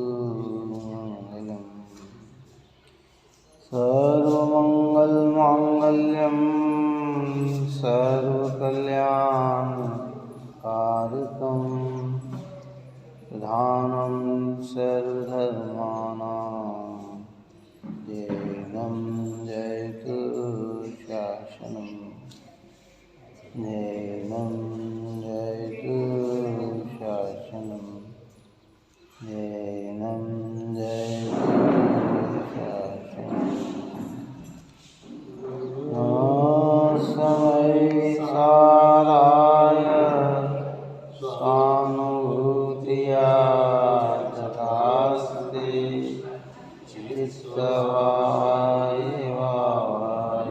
मंगलम् सर्वमंगलमांगल्यं सर्वकल्याणकारकं प्रधानं सर्वधर्माणां जैनं जयतु शासनं जैनं जयतु शासनं जैनं जयतु शासनं समय साराय स्वानुभूतिया तथास्ते चित्तवाय वाय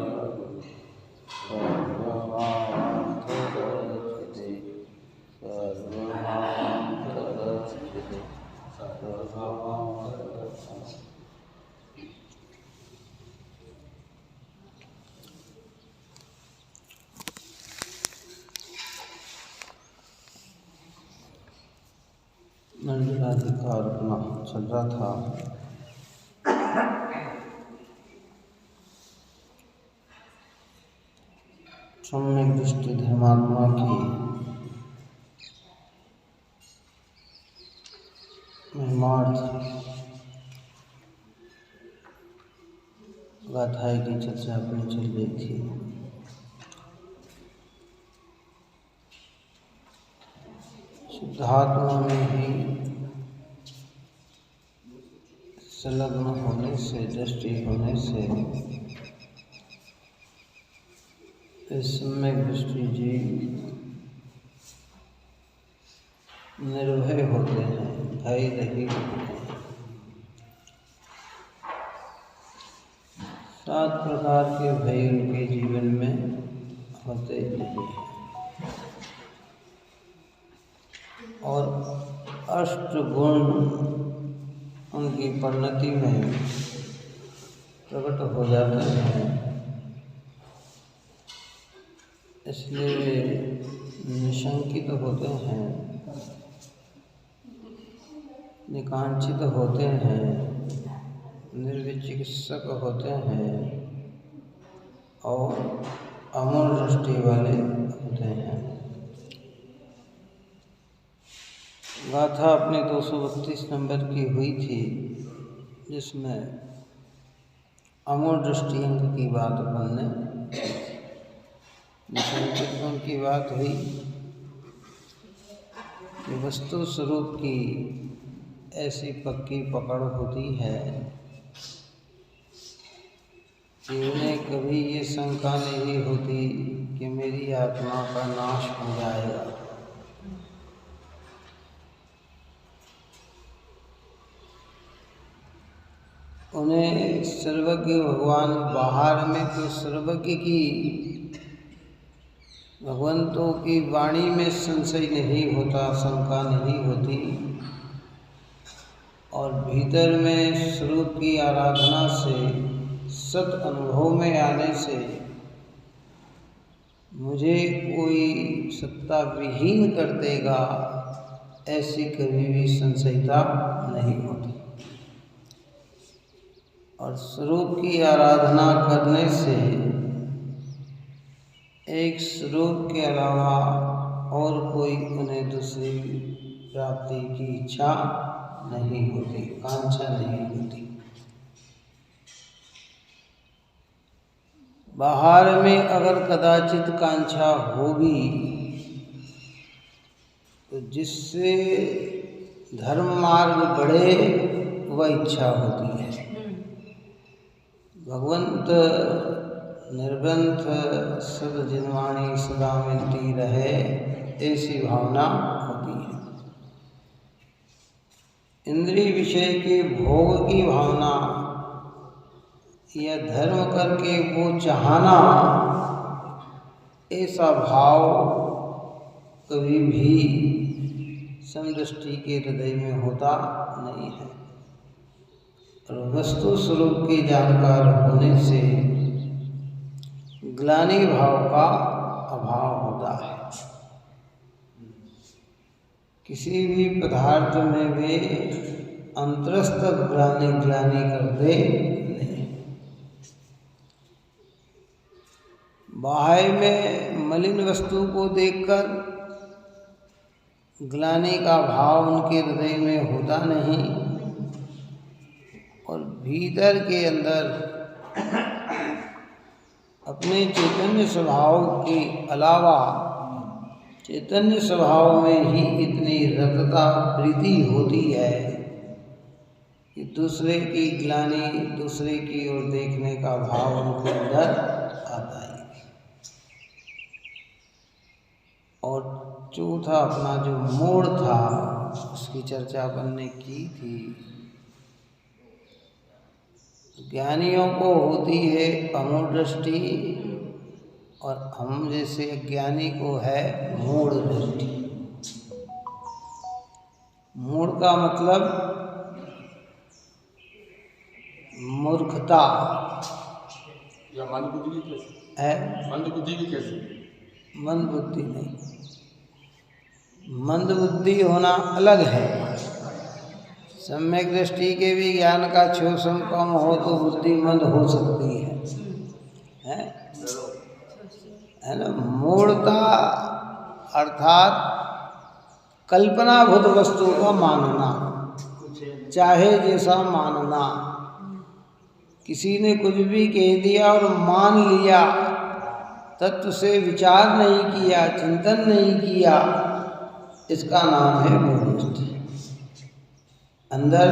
सर्वमान्तरचिते सर्वमान्तरचिते सर्वमान्तरचिते। मंडलाधिकार अपना चल रहा था। सम्यक दृष्टि धर्मात्मा की महिमार्थ गाथाएं की चर्चा अपनी चल रही थी। शुद्धात्मा में भी संलग्न होने से, दृष्टि होने से सम्यक दृष्टि जी निर्भय होते हैं, भय रहित होते हैं। 7 प्रकार के भय उनके जीवन में होते नहीं हैं और 8 गुण उनकी परिणति में प्रकट हो जाते हैं। इसलिए वे निशंकित होते हैं, निकांक्षित होते हैं, निर्विचिकित्सक होते हैं और अमूल दृष्टि वाले होते हैं। गाथा अपने 232 नंबर की हुई थी, जिसमें अमूल दृष्टि अंग की बात बनने निशंकित गुण की बात हुई कि वस्तु स्वरूप की ऐसी पक्की पकड़ होती है कि उन्हें कभी ये शंका नहीं होती कि मेरी आत्मा का नाश हो जाएगा। उन्हें सर्वज्ञ भगवान बाहर में तो सर्वज्ञ की भगवंतों की वाणी में संशय नहीं होता, शंका नहीं होती और भीतर में स्वरूप की आराधना से, सत अनुभव में आने से मुझे कोई सत्ता विहीन कर देगा, ऐसी कभी भी संशयता नहीं होती। और स्वरूप की आराधना करने से एक स्वरूप के अलावा और कोई उन्हें दूसरी प्राप्ति की इच्छा नहीं होती, कांक्षा नहीं होती। बाहर में अगर कदाचित कांक्षा होगी तो जिससे धर्म मार्ग बढ़े वह इच्छा होती है। भगवंत निर्बंध सद जिनवाणी सदा मिलती रहे, ऐसी भावना होती है। इंद्रिय विषय के भोग की भावना या धर्म करके वो चाहना, ऐसा भाव कभी भी समदृष्टि के हृदय में होता नहीं है। और वस्तु स्वरूप के जानकार होने से ग्लानि भाव का अभाव होता है। किसी भी पदार्थ में वे अंतरस्थ ग्लानि करते नहीं। बाह्य में मलिन वस्तु को देखकर ग्लानि का भाव उनके हृदय में होता नहीं, और भीतर के अंदर अपने चैतन्य स्वभाव के अलावा चैतन्य स्वभाव में ही इतनी रतता प्रीति होती है कि दूसरे की ग्लानि, दूसरे की ओर देखने का भाव उनके अंदर आता है। और चौथा अपना जो मोड़ था उसकी चर्चा अपन ने की थी। ज्ञानियों को होती है अमूढ़ दृष्टि, और हम जैसे ज्ञानी को है मूढ़ दृष्टि। मूढ़ का मतलब मूर्खता या मंदबुद्धि कैसे है। मंदबुद्धि की कैसे? मंद बुद्धि नहीं, मंद बुद्धि होना अलग है। सम्यक दृष्टि के भी ज्ञान का क्षोभम कम हो तो बुद्धि मंद हो सकती है ना। मूढ़ता अर्थात कल्पनाभूत वस्तु का मानना, चाहे जैसा मानना। किसी ने कुछ भी कह दिया और मान लिया, तत्व से विचार नहीं किया, चिंतन नहीं किया, इसका नाम है मूढ़ दृष्टि। अंदर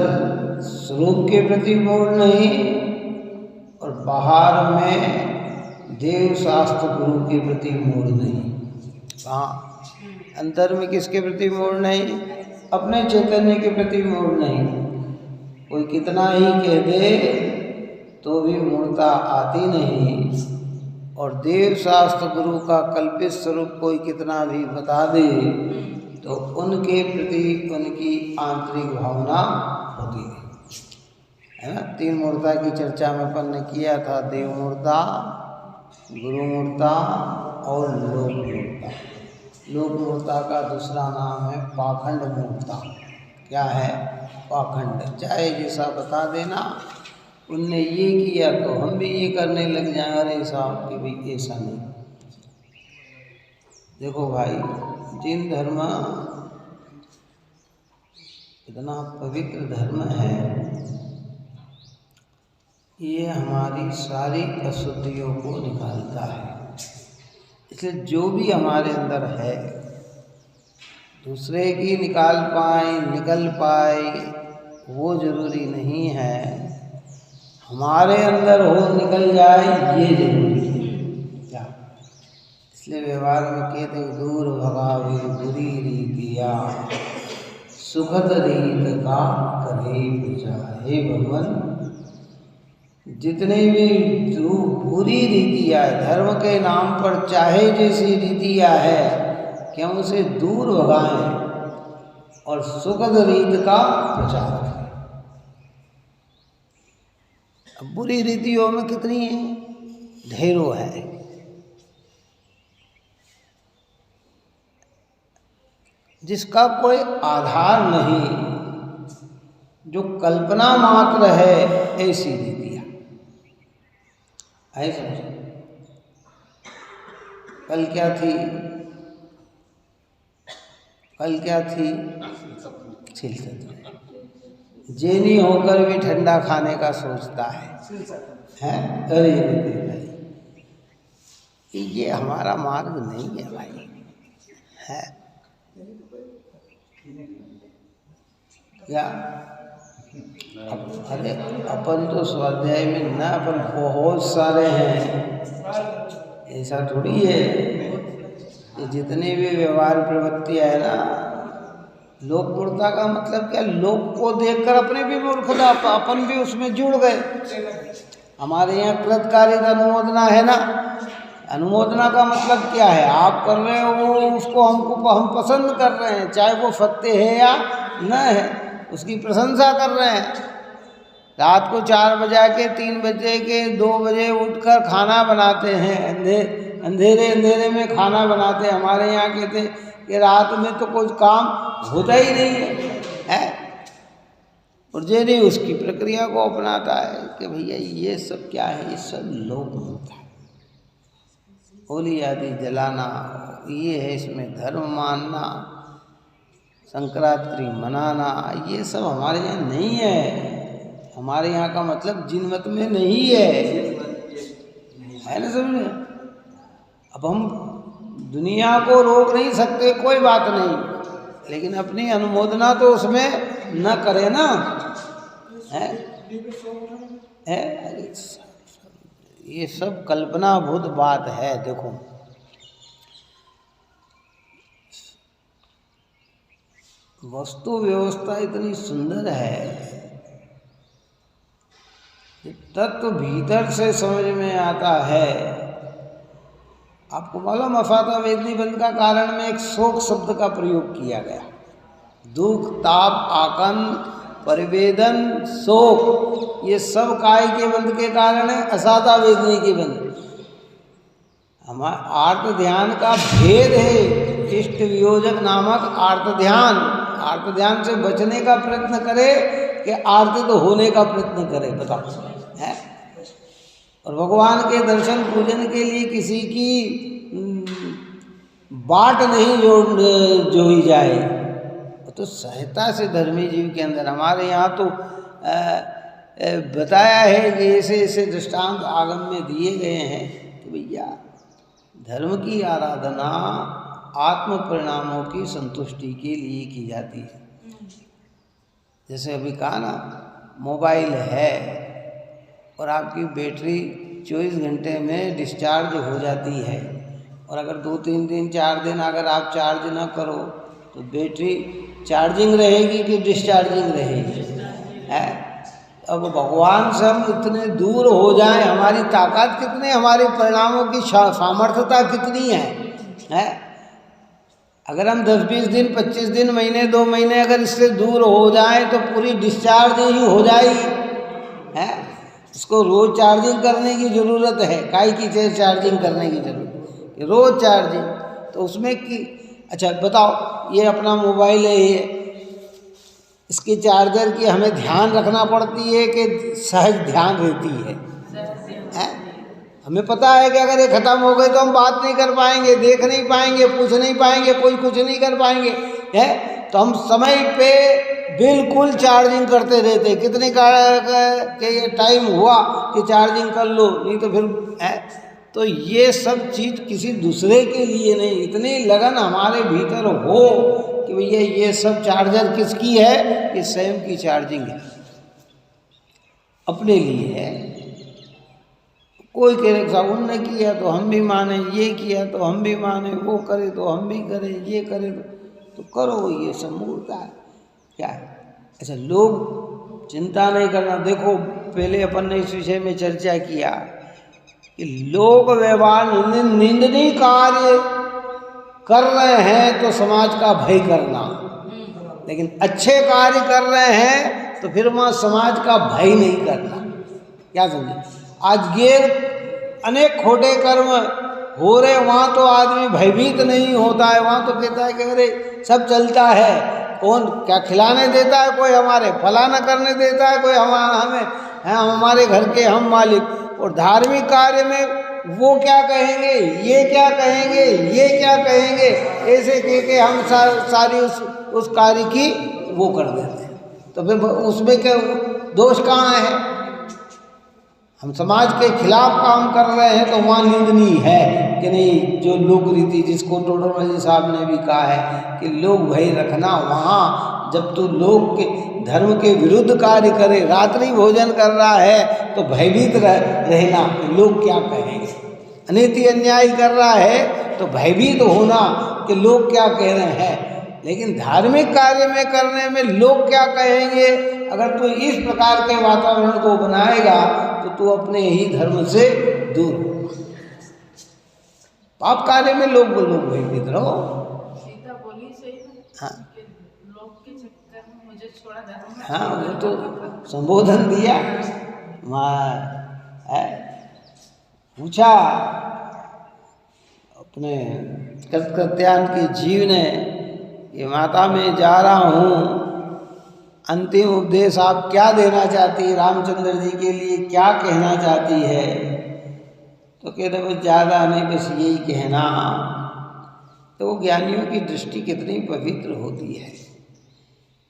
स्वरूप के प्रति मूढ़ नहीं, और बाहर में देव शास्त्र गुरु के प्रति मूढ़ नहीं। हाँ, अंतर में किसके प्रति मूढ़ नहीं? अपने चैतन्य के प्रति मूढ़ नहीं। कोई कितना ही कह दे तो भी मूढ़ता आती नहीं, और देव शास्त्र गुरु का कल्पित स्वरूप कोई कितना भी बता दे तो उनके प्रति उनकी आंतरिक भावना होती है ना। तीन मूर्ता की चर्चा में अपन ने किया था, देव मूर्ता, गुरु मूर्ता और लोक मूर्ता। लोक मूर्ता का दूसरा नाम है पाखंड मूर्ता। क्या है? पाखंड। चाहे जैसा बता देना, उनने ये किया तो हम भी ये करने लग जाएं, अरे साहब कि भाई ऐसा नहीं। देखो भाई, जैन धर्म इतना पवित्र धर्म है, ये हमारी सारी अशुद्धियों को निकालता है। इसलिए जो भी हमारे अंदर है, दूसरे की निकाल पाए, निकल पाए, वो जरूरी नहीं है। हमारे अंदर हो, निकल जाए, ये जरूरी है। क्या? इसलिए व्यवहार में कहते हैं, दूर भगावे बुरी रीतिया, सुखद रीत का करे बुझाए। हे भगवान, जितने भी जो बुरी रीतियाँ धर्म के नाम पर चाहे जैसी रीतियाँ है, कि हम उसे दूर भगाएं और सुखद रीत का प्रचार करें। अब बुरी रीतियों में कितनी है? ढेरों है। जिसका कोई आधार नहीं, जो कल्पना मात्र है, ऐसी रीतियाँ है। समझो, कल क्या थी? कल क्या थी? छिलसत। जैनी होकर भी ठंडा खाने का सोचता है। अरे भाई, ये हमारा मार्ग नहीं है भाई। है क्या? अरे अपन तो स्वाध्याय में ना, अपन बहुत सारे हैं। ऐसा थोड़ी है। ये जितनी भी व्यवहार प्रवृत्तियाँ है ना, लोक मूर्खता का मतलब क्या? लोक को देखकर अपने भी मूर्खता, अपन भी उसमें जुड़ गए। हमारे यहाँ कृतकार्यता अनुमोदना है ना। अनुमोदना का मतलब क्या है? आप कर रहे हो वो, उसको हम पसंद कर रहे हैं, चाहे वो सत्य है या न है, उसकी प्रशंसा कर रहे हैं। रात को 4 बजे के 3 बजे के 2 बजे उठकर खाना बनाते हैं, अंधेरे में खाना बनाते हैं। हमारे यहाँ कहते कि रात में तो कुछ काम होता ही नहीं है। और जो नहीं उसकी प्रक्रिया को अपनाता है कि भैया ये सब क्या है, ये सब लोक होता है। होली आदि जलाना ये है, इसमें धर्म मानना, संक्रांति मनाना, ये सब हमारे यहाँ नहीं है। हमारे यहाँ का मतलब जिन मत में नहीं है ना समझे। अब हम दुनिया को रोक नहीं सकते, कोई बात नहीं, लेकिन अपनी अनुमोदना तो उसमें न करे ना है। अरे ये सब कल्पनाभूत बात है। देखो वस्तु व्यवस्था इतनी सुंदर है, तत्व भीतर से समझ में आता है। आपको मालूम अफाता वेदनी बंद का कारण में एक शोक शब्द का प्रयोग किया गया। दुख, ताप, आकंद, परिवेदन, शोक, ये सब काय के बंध के कारण है, असाता वेदनी के बंध। हमारा आर्त ध्यान का भेद है। इष्ट वियोजक नामक आर्त ध्यान से बचने का प्रयत्न करे कि आर्त तो होने का प्रयत्न करे, बताओ है। और भगवान के दर्शन पूजन के लिए किसी की बाट नहीं जोड़ी जाए, तो सहजता से धर्मी जीव के अंदर। हमारे यहाँ तो बताया है कि ऐसे ऐसे दृष्टांत आगम में दिए गए हैं कि भैया धर्म की आराधना आत्म परिणामों की संतुष्टि के लिए की जाती है। जैसे अभी कहा ना, मोबाइल है और आपकी बैटरी 24 घंटे में डिस्चार्ज हो जाती है, और अगर 2-3 दिन 4 दिन अगर आप चार्ज ना करो तो बैटरी चार्जिंग रहेगी कि डिस्चार्जिंग रहेगी है। अब भगवान से हम इतने दूर हो जाएं, हमारी ताकत कितनी, हमारे परिणामों की सामर्थ्यता कितनी है। अगर हम 10-20 दिन 25 दिन महीने 2 महीने अगर इससे दूर हो जाएं तो पूरी डिस्चार्ज ही हो जाएगी है। इसको रोज चार्जिंग करने की ज़रूरत है। काई की चीज़ चार्जिंग करने की ज़रूरत है, रोज चार्जिंग। तो उसमें कि अच्छा बताओ, ये अपना मोबाइल है, ये इसके चार्जर की हमें ध्यान रखना पड़ती है कि सहज ध्यान रहती है। हमें पता है कि अगर ये ख़त्म हो गई तो हम बात नहीं कर पाएंगे, देख नहीं पाएंगे, पूछ नहीं पाएंगे, कोई कुछ नहीं कर पाएंगे है। तो हम समय पे बिल्कुल चार्जिंग करते रहते। कितने का ये टाइम हुआ कि चार्जिंग कर लो, नहीं तो फिर है। तो ये सब चीज़ किसी दूसरे के लिए नहीं, इतनी लगन हमारे भीतर हो कि भैया ये सब चार्जर किसकी है, ये स्वयं की चार्जिंग है, अपने लिए है। कोई कह रहे साहब उनने किया तो हम भी माने, ये किया तो हम भी माने, वो करे तो हम भी करें, ये करे तो करो, ये सब मूर्खता है क्या है। अच्छा, लोग चिंता नहीं करना। देखो पहले अपन ने इस विषय में चर्चा किया कि लोग व्यवहार निंदनीय कार्य कर रहे हैं तो समाज का भय करना, लेकिन अच्छे कार्य कर रहे हैं तो फिर वहाँ समाज का भय नहीं करना। क्या समझे। आज ये अनेक खोटे कर्म हो रहे, वहाँ तो आदमी भयभीत नहीं होता है। वहाँ तो कहता है कि अरे सब चलता है, कौन क्या खिलाने देता है, कोई हमारे फलाना करने देता है, कोई हमें हमारे घर के हम मालिक। और धार्मिक कार्य में वो क्या कहेंगे, ये क्या कहेंगे, ये क्या कहेंगे, ऐसे कह के हम सारी उस कार्य की वो कर देते हैं। तो फिर उसमें क्या दोष कहाँ है। हम समाज के खिलाफ काम कर रहे हैं तो वहाँ निंदनीय है कि नहीं। जो लोक रीति, जिसको टोडरमल साहब ने भी कहा है कि लोग भय रखना, वहाँ जब तू लोग के धर्म के विरुद्ध कार्य करे, रात्रि भोजन कर रहा है तो भयभीत रहना कि लोग क्या कहेंगे। अनीति अन्याय कर रहा है तो भयभीत होना कि लोग क्या कह रहे हैं। लेकिन धार्मिक कार्य में करने में लोग क्या कहेंगे, अगर तू इस प्रकार के वातावरण को बनाएगा तो तू अपने ही धर्म से दूर हो। पाप कार्य में लोग भयभीत रहो। सीता बोली सही ना। हाँ, लोग के चक्कर में मुझे छोड़ा धर्म में। हाँ, वो तो संबोधन दिया। पूछा अपने कृत्यान के जीव ने कि माता मैं जा रहा हूँ अंतिम उपदेश आप क्या देना चाहती है, रामचंद्र जी के लिए क्या कहना चाहती है? तो कहते बस ज़्यादा नहीं, बस यही कहना। तो ज्ञानियों की दृष्टि कितनी पवित्र होती है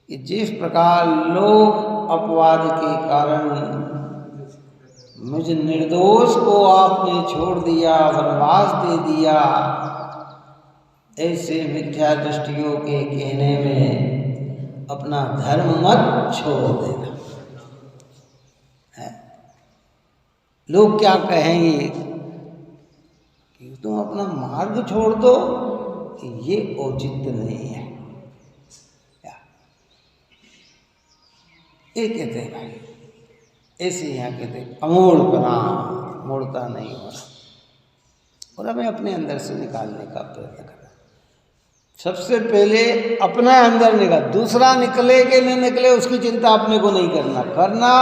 कि जिस प्रकार लोग अपवाद के कारण मुझ निर्दोष को आपने छोड़ दिया, वनवास दे दिया, ऐसे मिथ्या दृष्टियों के कहने में अपना धर्म मत छोड़ देना है। लोग क्या कहेंगे कि तुम अपना मार्ग छोड़ दो, ये औचित्य नहीं है। ये कहते हैं भाई, ऐसे यहाँ कहते हैं अमोड़पना, मोड़ता नहीं होना, और हमें अपने अंदर से निकालने का प्रयत्न करना। सबसे पहले अपना अंदर निकाल, दूसरा निकले कि नहीं निकले उसकी चिंता अपने को नहीं करना,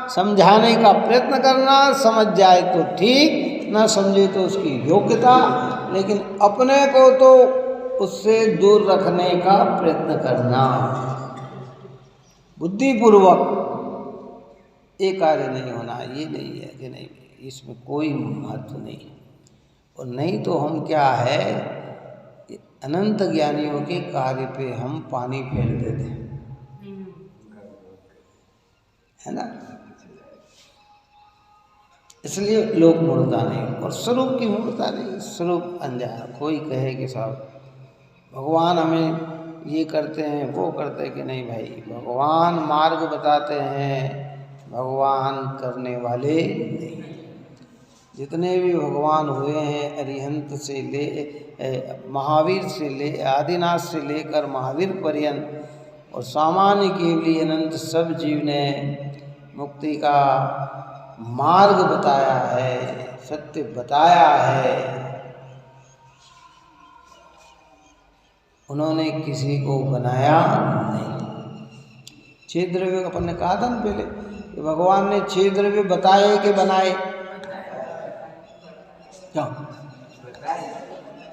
समझाने का प्रयत्न करना, समझ जाए तो ठीक, ना समझे तो उसकी योग्यता, लेकिन अपने को तो उससे दूर रखने का प्रयत्न करना बुद्धिपूर्वक। ये कार्य नहीं होना, ये नहीं है कि नहीं, इसमें कोई महत्व नहीं है। और नहीं तो हम क्या है, अनंत ज्ञानियों के कार्य पे हम पानी फेर देते हैं, है ना। इसलिए लोग मुड़ता नहीं, और स्वरूप की मुड़ता नहीं, स्वरूप अनजान। कोई कहे कि साहब भगवान हमें ये करते हैं वो करते हैं, कि नहीं भाई, भगवान मार्ग बताते हैं, भगवान करने वाले नहीं। जितने भी भगवान हुए हैं, अरिहंत से ले महावीर से ले आदिनाथ से लेकर महावीर पर्यंत, और सामान्य के लिए अनंत सब जीव ने मुक्ति का मार्ग बताया है, सत्य बताया है। उन्होंने किसी को बनाया नहीं। 6 द्रव्य अपन ने कहा था ना पहले कि भगवान ने 6 द्रव्य बताए कि बनाए? क्या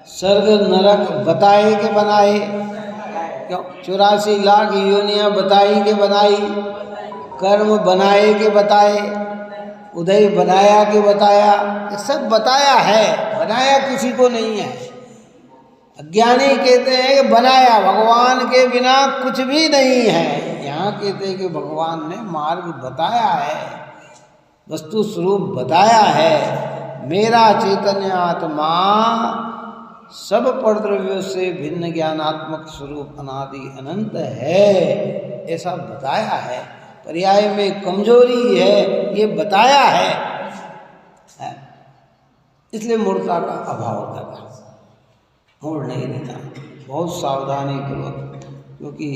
स्वर्ग नरक बताए कि बनाए? क्यों 84 लाख योनियां बताई कि बनाई? कर्म बनाए कि बताए? उदय बनाया कि बताया? ये सब बताया है, बनाया किसी को नहीं है। अज्ञानी कहते हैं कि बनाया, भगवान के बिना कुछ भी नहीं है। यहाँ कहते हैं कि भगवान ने मार्ग बताया है, वस्तु स्वरूप बताया है। मेरा चैतन्य आत्मा सब परद्रव्यों से भिन्न ज्ञानात्मक स्वरूप अनादि अनंत है, ऐसा बताया है। पर्याय में कमजोरी है, ये बताया है। इसलिए मूर्खता का अभाव करना, मोड़ नहीं देता, बहुत सावधानी पूर्वक, क्योंकि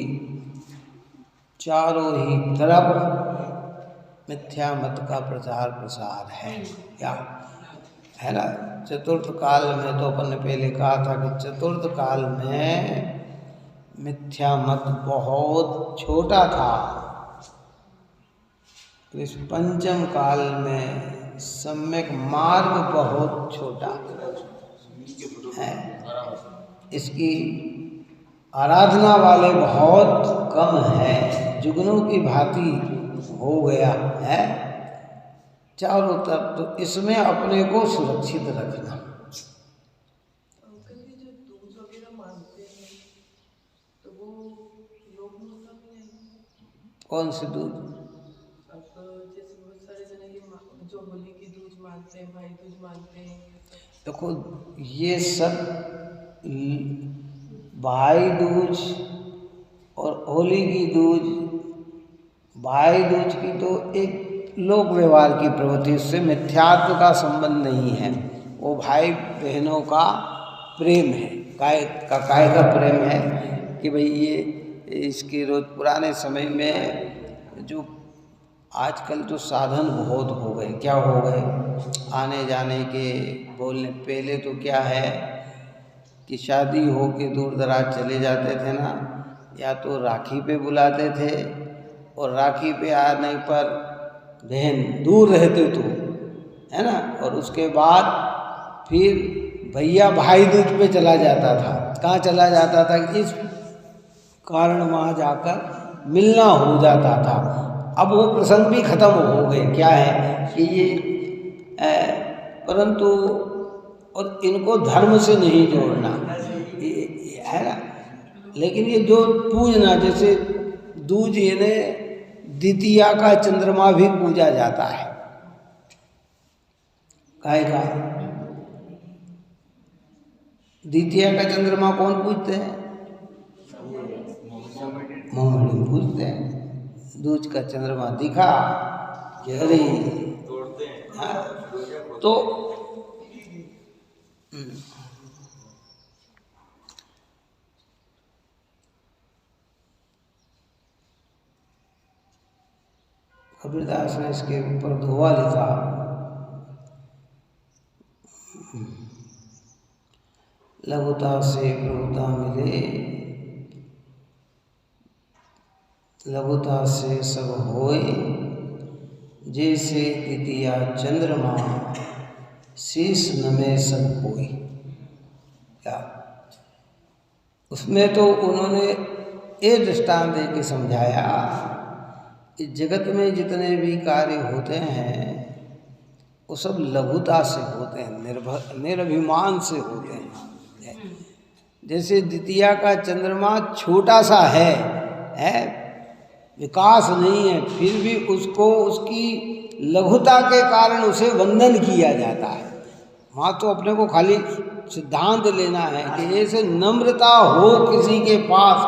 चारों ही तरफ मिथ्या मत का प्रचार प्रसार है। क्या है ना। चतुर्थ काल में तो अपन ने पहले कहा था कि चतुर्थ काल में मिथ्या मत बहुत छोटा था, इस पंचम काल में सम्यक मार्ग बहुत छोटा है। इसकी आराधना वाले बहुत कम है, जुगनों की भांति हो गया है चारों तरफ। तो इसमें अपने को सुरक्षित रखना। कौन से दूध? जो होली की दूज मानते हैं, भाई दूज मानते हैं। देखो ये सब भाई दूज और होली की दूज, भाई दूज की तो एक लोक व्यवहार की प्रवृत्ति, उससे मिथ्यात्व का संबंध नहीं है। वो भाई बहनों का प्रेम है, काय का प्रेम है कि भाई ये इसके रोज। पुराने समय में जो आजकल तो साधन बहुत हो गए, क्या हो गए, आने जाने के, बोलने। पहले तो क्या है कि शादी हो के दूर दराज चले जाते थे ना, या तो राखी पे बुलाते थे, और राखी पे आने पर बहन दूर रहते तो, है ना, और उसके बाद फिर भैया भाई दूज पे चला जाता था। कहाँ चला जाता था? इस कारण वहाँ जाकर मिलना हो जाता था। अब वो प्रसंग भी खत्म हो गए। क्या है कि ये परंतु और इनको धर्म से नहीं जोड़ना, ये है ना। लेकिन ये जो पूजना, जैसे दूज यानी द्वितीया का चंद्रमा भी पूजा जाता है। काहे का? द्वितीया का चंद्रमा कौन पूजते हैं? मोहम्मडी पूजते हैं। दूज का चंद्रमा दिखा कि अरे तो कबीरदास ने इसके ऊपर दोहा लिखा, लघुता से प्रभुता मिले, लघुता से सब होए, जैसे द्वितीया चंद्रमा, शीश नमे सब कोई। क्या उसमें तो उन्होंने ये दृष्टांत दे के समझाया कि जगत में जितने भी कार्य होते हैं वो सब लघुता से होते हैं, निरभिमान से होते हैं। जैसे द्वितीया का चंद्रमा छोटा सा है, विकास नहीं है, फिर भी उसको उसकी लघुता के कारण उसे वंदन किया जाता है। वहाँ तो अपने को खाली सिद्धांत लेना है कि ऐसे नम्रता हो किसी के पास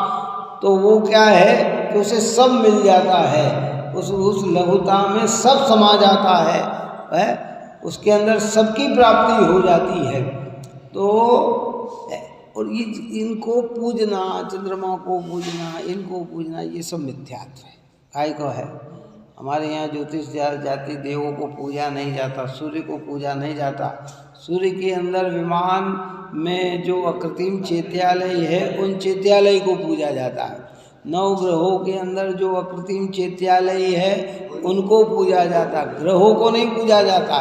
तो वो क्या है कि उसे सब मिल जाता है, उस लघुता में सब समा जाता है, उसके अंदर सबकी प्राप्ति हो जाती है। तो और ये इनको पूजना, चंद्रमा को पूजना, इनको पूजना, ये सब मिथ्यात्व है। काय को है? हमारे यहाँ ज्योतिष जाति देवों को पूजा नहीं जाता, सूर्य को पूजा नहीं जाता। सूर्य के अंदर विमान में जो अकृत्रिम चैत्यालय है उन चैत्यालय को पूजा जाता है। नवग्रहों के अंदर जो अकृत्रिम चैत्यालय है उनको पूजा जाता है, ग्रहों को नहीं पूजा जाता।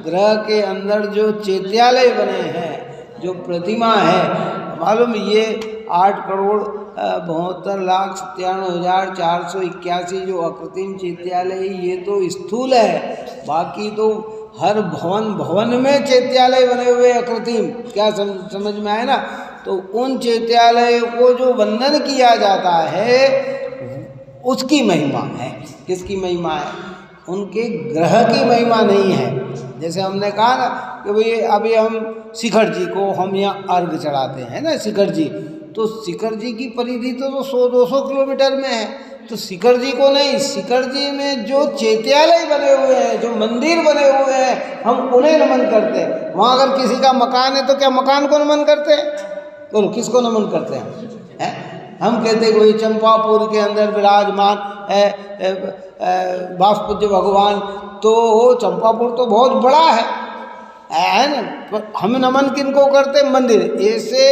ग्रह के अंदर जो चैत्यालय बने हैं, जो प्रतिमा है, मालूम ये 8,72,97,481 जो अकृत्रिम चैत्यालय, ये तो स्थूल है। बाकी तो हर भवन में चैत्यालय बने हुए अकृत्रिम। क्या समझ में आए ना? तो उन चैत्यालय को जो वंदन किया जाता है उसकी महिमा है। किसकी महिमा है? उनके ग्रह की महिमा नहीं है। जैसे हमने कहा ना कि भाई अभी हम शिखर जी को हम यहाँ अर्घ चढ़ाते हैं ना, शिखर जी, तो शिखर जी की परिधि तो 100-200 किलोमीटर में है। तो शिखर जी को नहीं, शिखर जी में जो चैत्यालय बने हुए हैं, जो मंदिर बने हुए हैं, हम उन्हें नमन करते हैं। वहाँ अगर किसी का मकान है तो क्या मकान को नमन करते हैं? बोलो, किसको नमन करते हैं? हम कहते हैं कोई चंपापुर के अंदर विराजमान वासुपूज्य भगवान, तो चंपापुर तो बहुत बड़ा है ना, पर हम नमन किनको करते? मंदिर। ऐसे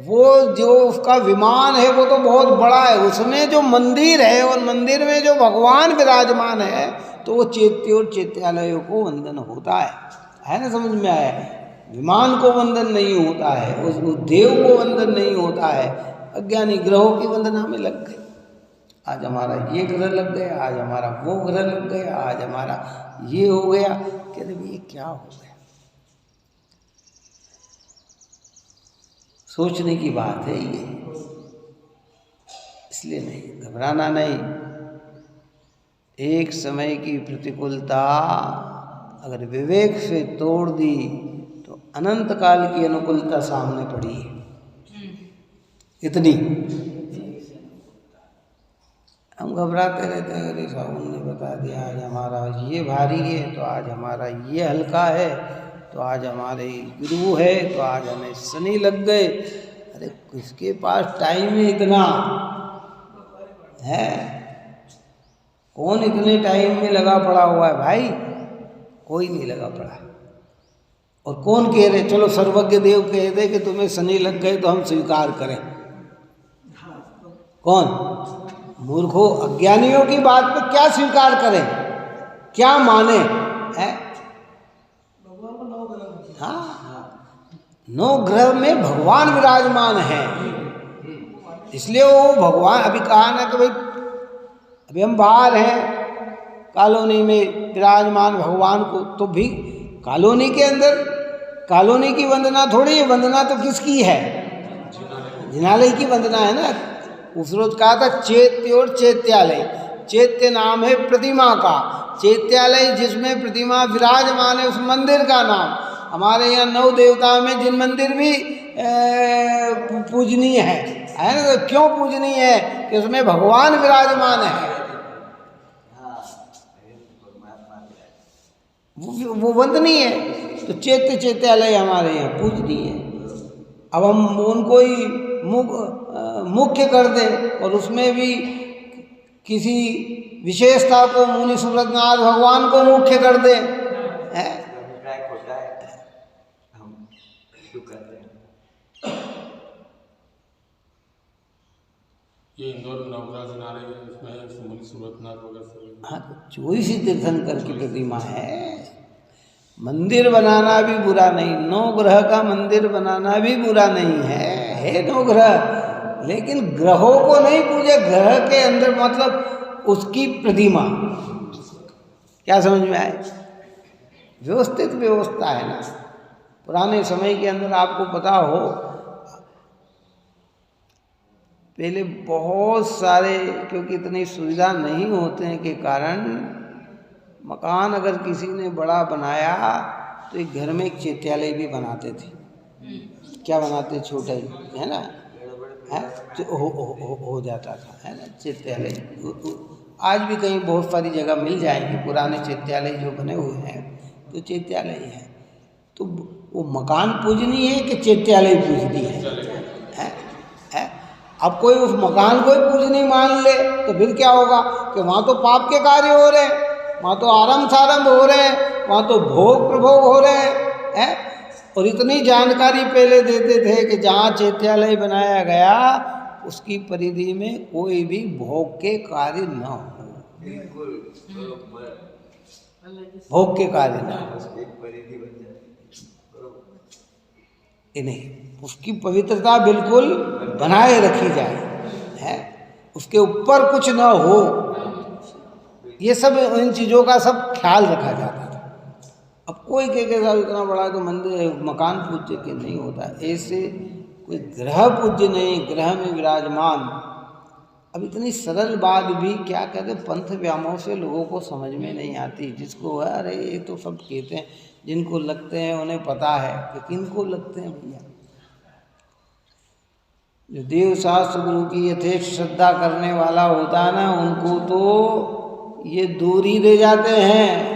वो जो उसका विमान है वो तो बहुत बड़ा है, उसमें जो मंदिर है और मंदिर में जो भगवान विराजमान है तो वो चैत्य और चैत्यालयों को वंदन होता है ना? समझ में आया? विमान को वंदन नहीं होता है, उस देव को वंदन नहीं होता है। अज्ञानी ग्रहों की वंदना में लग गए। आज हमारा ये ग्रह लग गया, आज हमारा वो ग्रह लग गया, आज हमारा ये हो गया। कहते ये क्या हो गया? सोचने की बात है ये। इसलिए नहीं घबराना, नहीं। एक समय की प्रतिकूलता अगर विवेक से तोड़ दी तो अनंत काल की अनुकूलता सामने पड़ी है। इतनी हम घबराते रहते हैं, अरे साहब ने बता दिया आज हमारा ये भारी है, तो आज हमारा ये हल्का है, तो आज हमारे गुरु है, तो आज हमें शनि लग गए। अरे किसके पास टाइम है इतना? है कौन इतने टाइम में लगा पड़ा हुआ है भाई? कोई नहीं लगा पड़ा। और कौन कह रहे चलो सर्वज्ञ देव कह दे कि तुम्हें शनि लग गए तो हम स्वीकार करें? कौन? मूर्खों, अज्ञानियों की बात पे क्या स्वीकार करें, क्या माने? है हाँ, 9 ग्रह में भगवान विराजमान है, इसलिए वो भगवान। अभी कहा ना कि भाई अभी हम बाहर हैं कॉलोनी में विराजमान भगवान को, तो भी कॉलोनी के अंदर कॉलोनी की वंदना थोड़ी है, वंदना तो किसकी है? जिनालय की वंदना है ना। उस रोज कहा था चैत्य और चैत्यालय। चैत्य नाम है प्रतिमा का, चैत्यालय जिसमें प्रतिमा विराजमान है उस मंदिर का नाम। हमारे यहाँ 9 देवता में जिन मंदिर भी पूजनीय है ना, तो क्यों पूजनीय है कि उसमें भगवान विराजमान है, वो वंदनीय है। तो चैत्य चैत्यालय हमारे यहाँ पूजनीय है। अब हम उनको ही मुख्य कर दें और उसमें भी किसी विशेषता को मुनि सुव्रतनाथ भगवान को मुख्य कर दें, है? ये इंदौर में नवग्रह जिनालय है, उसमें मुनि सुव्रतनाथ वगैरह। हाँ, 24 तीर्थंकर की प्रतिमा है। मंदिर बनाना भी बुरा नहीं, 9 ग्रह का मंदिर बनाना भी बुरा नहीं है 9 ग्रह, लेकिन ग्रहों को नहीं पूजे, ग्रह के अंदर मतलब उसकी प्रतिमा। क्या समझ में आए? व्यवस्थित व्यवस्था है ना। पुराने समय के अंदर आपको पता हो, पहले बहुत सारे, क्योंकि इतनी सुविधा नहीं होने के कारण मकान अगर किसी ने बड़ा बनाया तो एक घर में एक चैत्यालय भी बनाते थे। क्या बनाते? छोटा ही, है ना, है हो जाता था, है ना चैत्यालय। आज भी कहीं बहुत सारी जगह मिल जाएंगे पुराने चैत्यालय जो बने हुए हैं, तो चैत्यालय है। तो वो मकान पूजनीय है कि चैत्यालय पूजनीय है? अब कोई उस मकान को ही पूजनीय मान ले तो फिर क्या होगा कि वहाँ तो पाप के कार्य हो रहे हैं, वहाँ तो आरंभ सारंभ हो रहे हैं, वहाँ तो भोग प्रभोग हो रहे हैं। और इतनी जानकारी पहले देते थे कि जहाँ चैत्यालय बनाया गया उसकी परिधि में कोई भी भोग के कार्य न हो, भोग के कार्य न हो, नहीं, उसकी पवित्रता बिल्कुल बनाए रखी जाए, है, उसके ऊपर कुछ न हो। ये सब इन चीज़ों का सब ख्याल रखा जाता था। अब कोई के साथ इतना बड़ा तो मंदिर मकान पूज्य के नहीं होता, ऐसे कोई ग्रह पूज्य नहीं, ग्रह में विराजमान। अब इतनी सरल बात भी क्या कहते, पंथ व्यामोह से लोगों को समझ में नहीं आती। जिसको है अरे ये तो सब कहते हैं, जिनको लगते हैं उन्हें पता है कि किनको लगते हैं भैया। जो देव शास्त्र गुरु की यथेष्ट श्रद्धा करने वाला होता है ना, उनको तो ये दूर ही ले जाते हैं।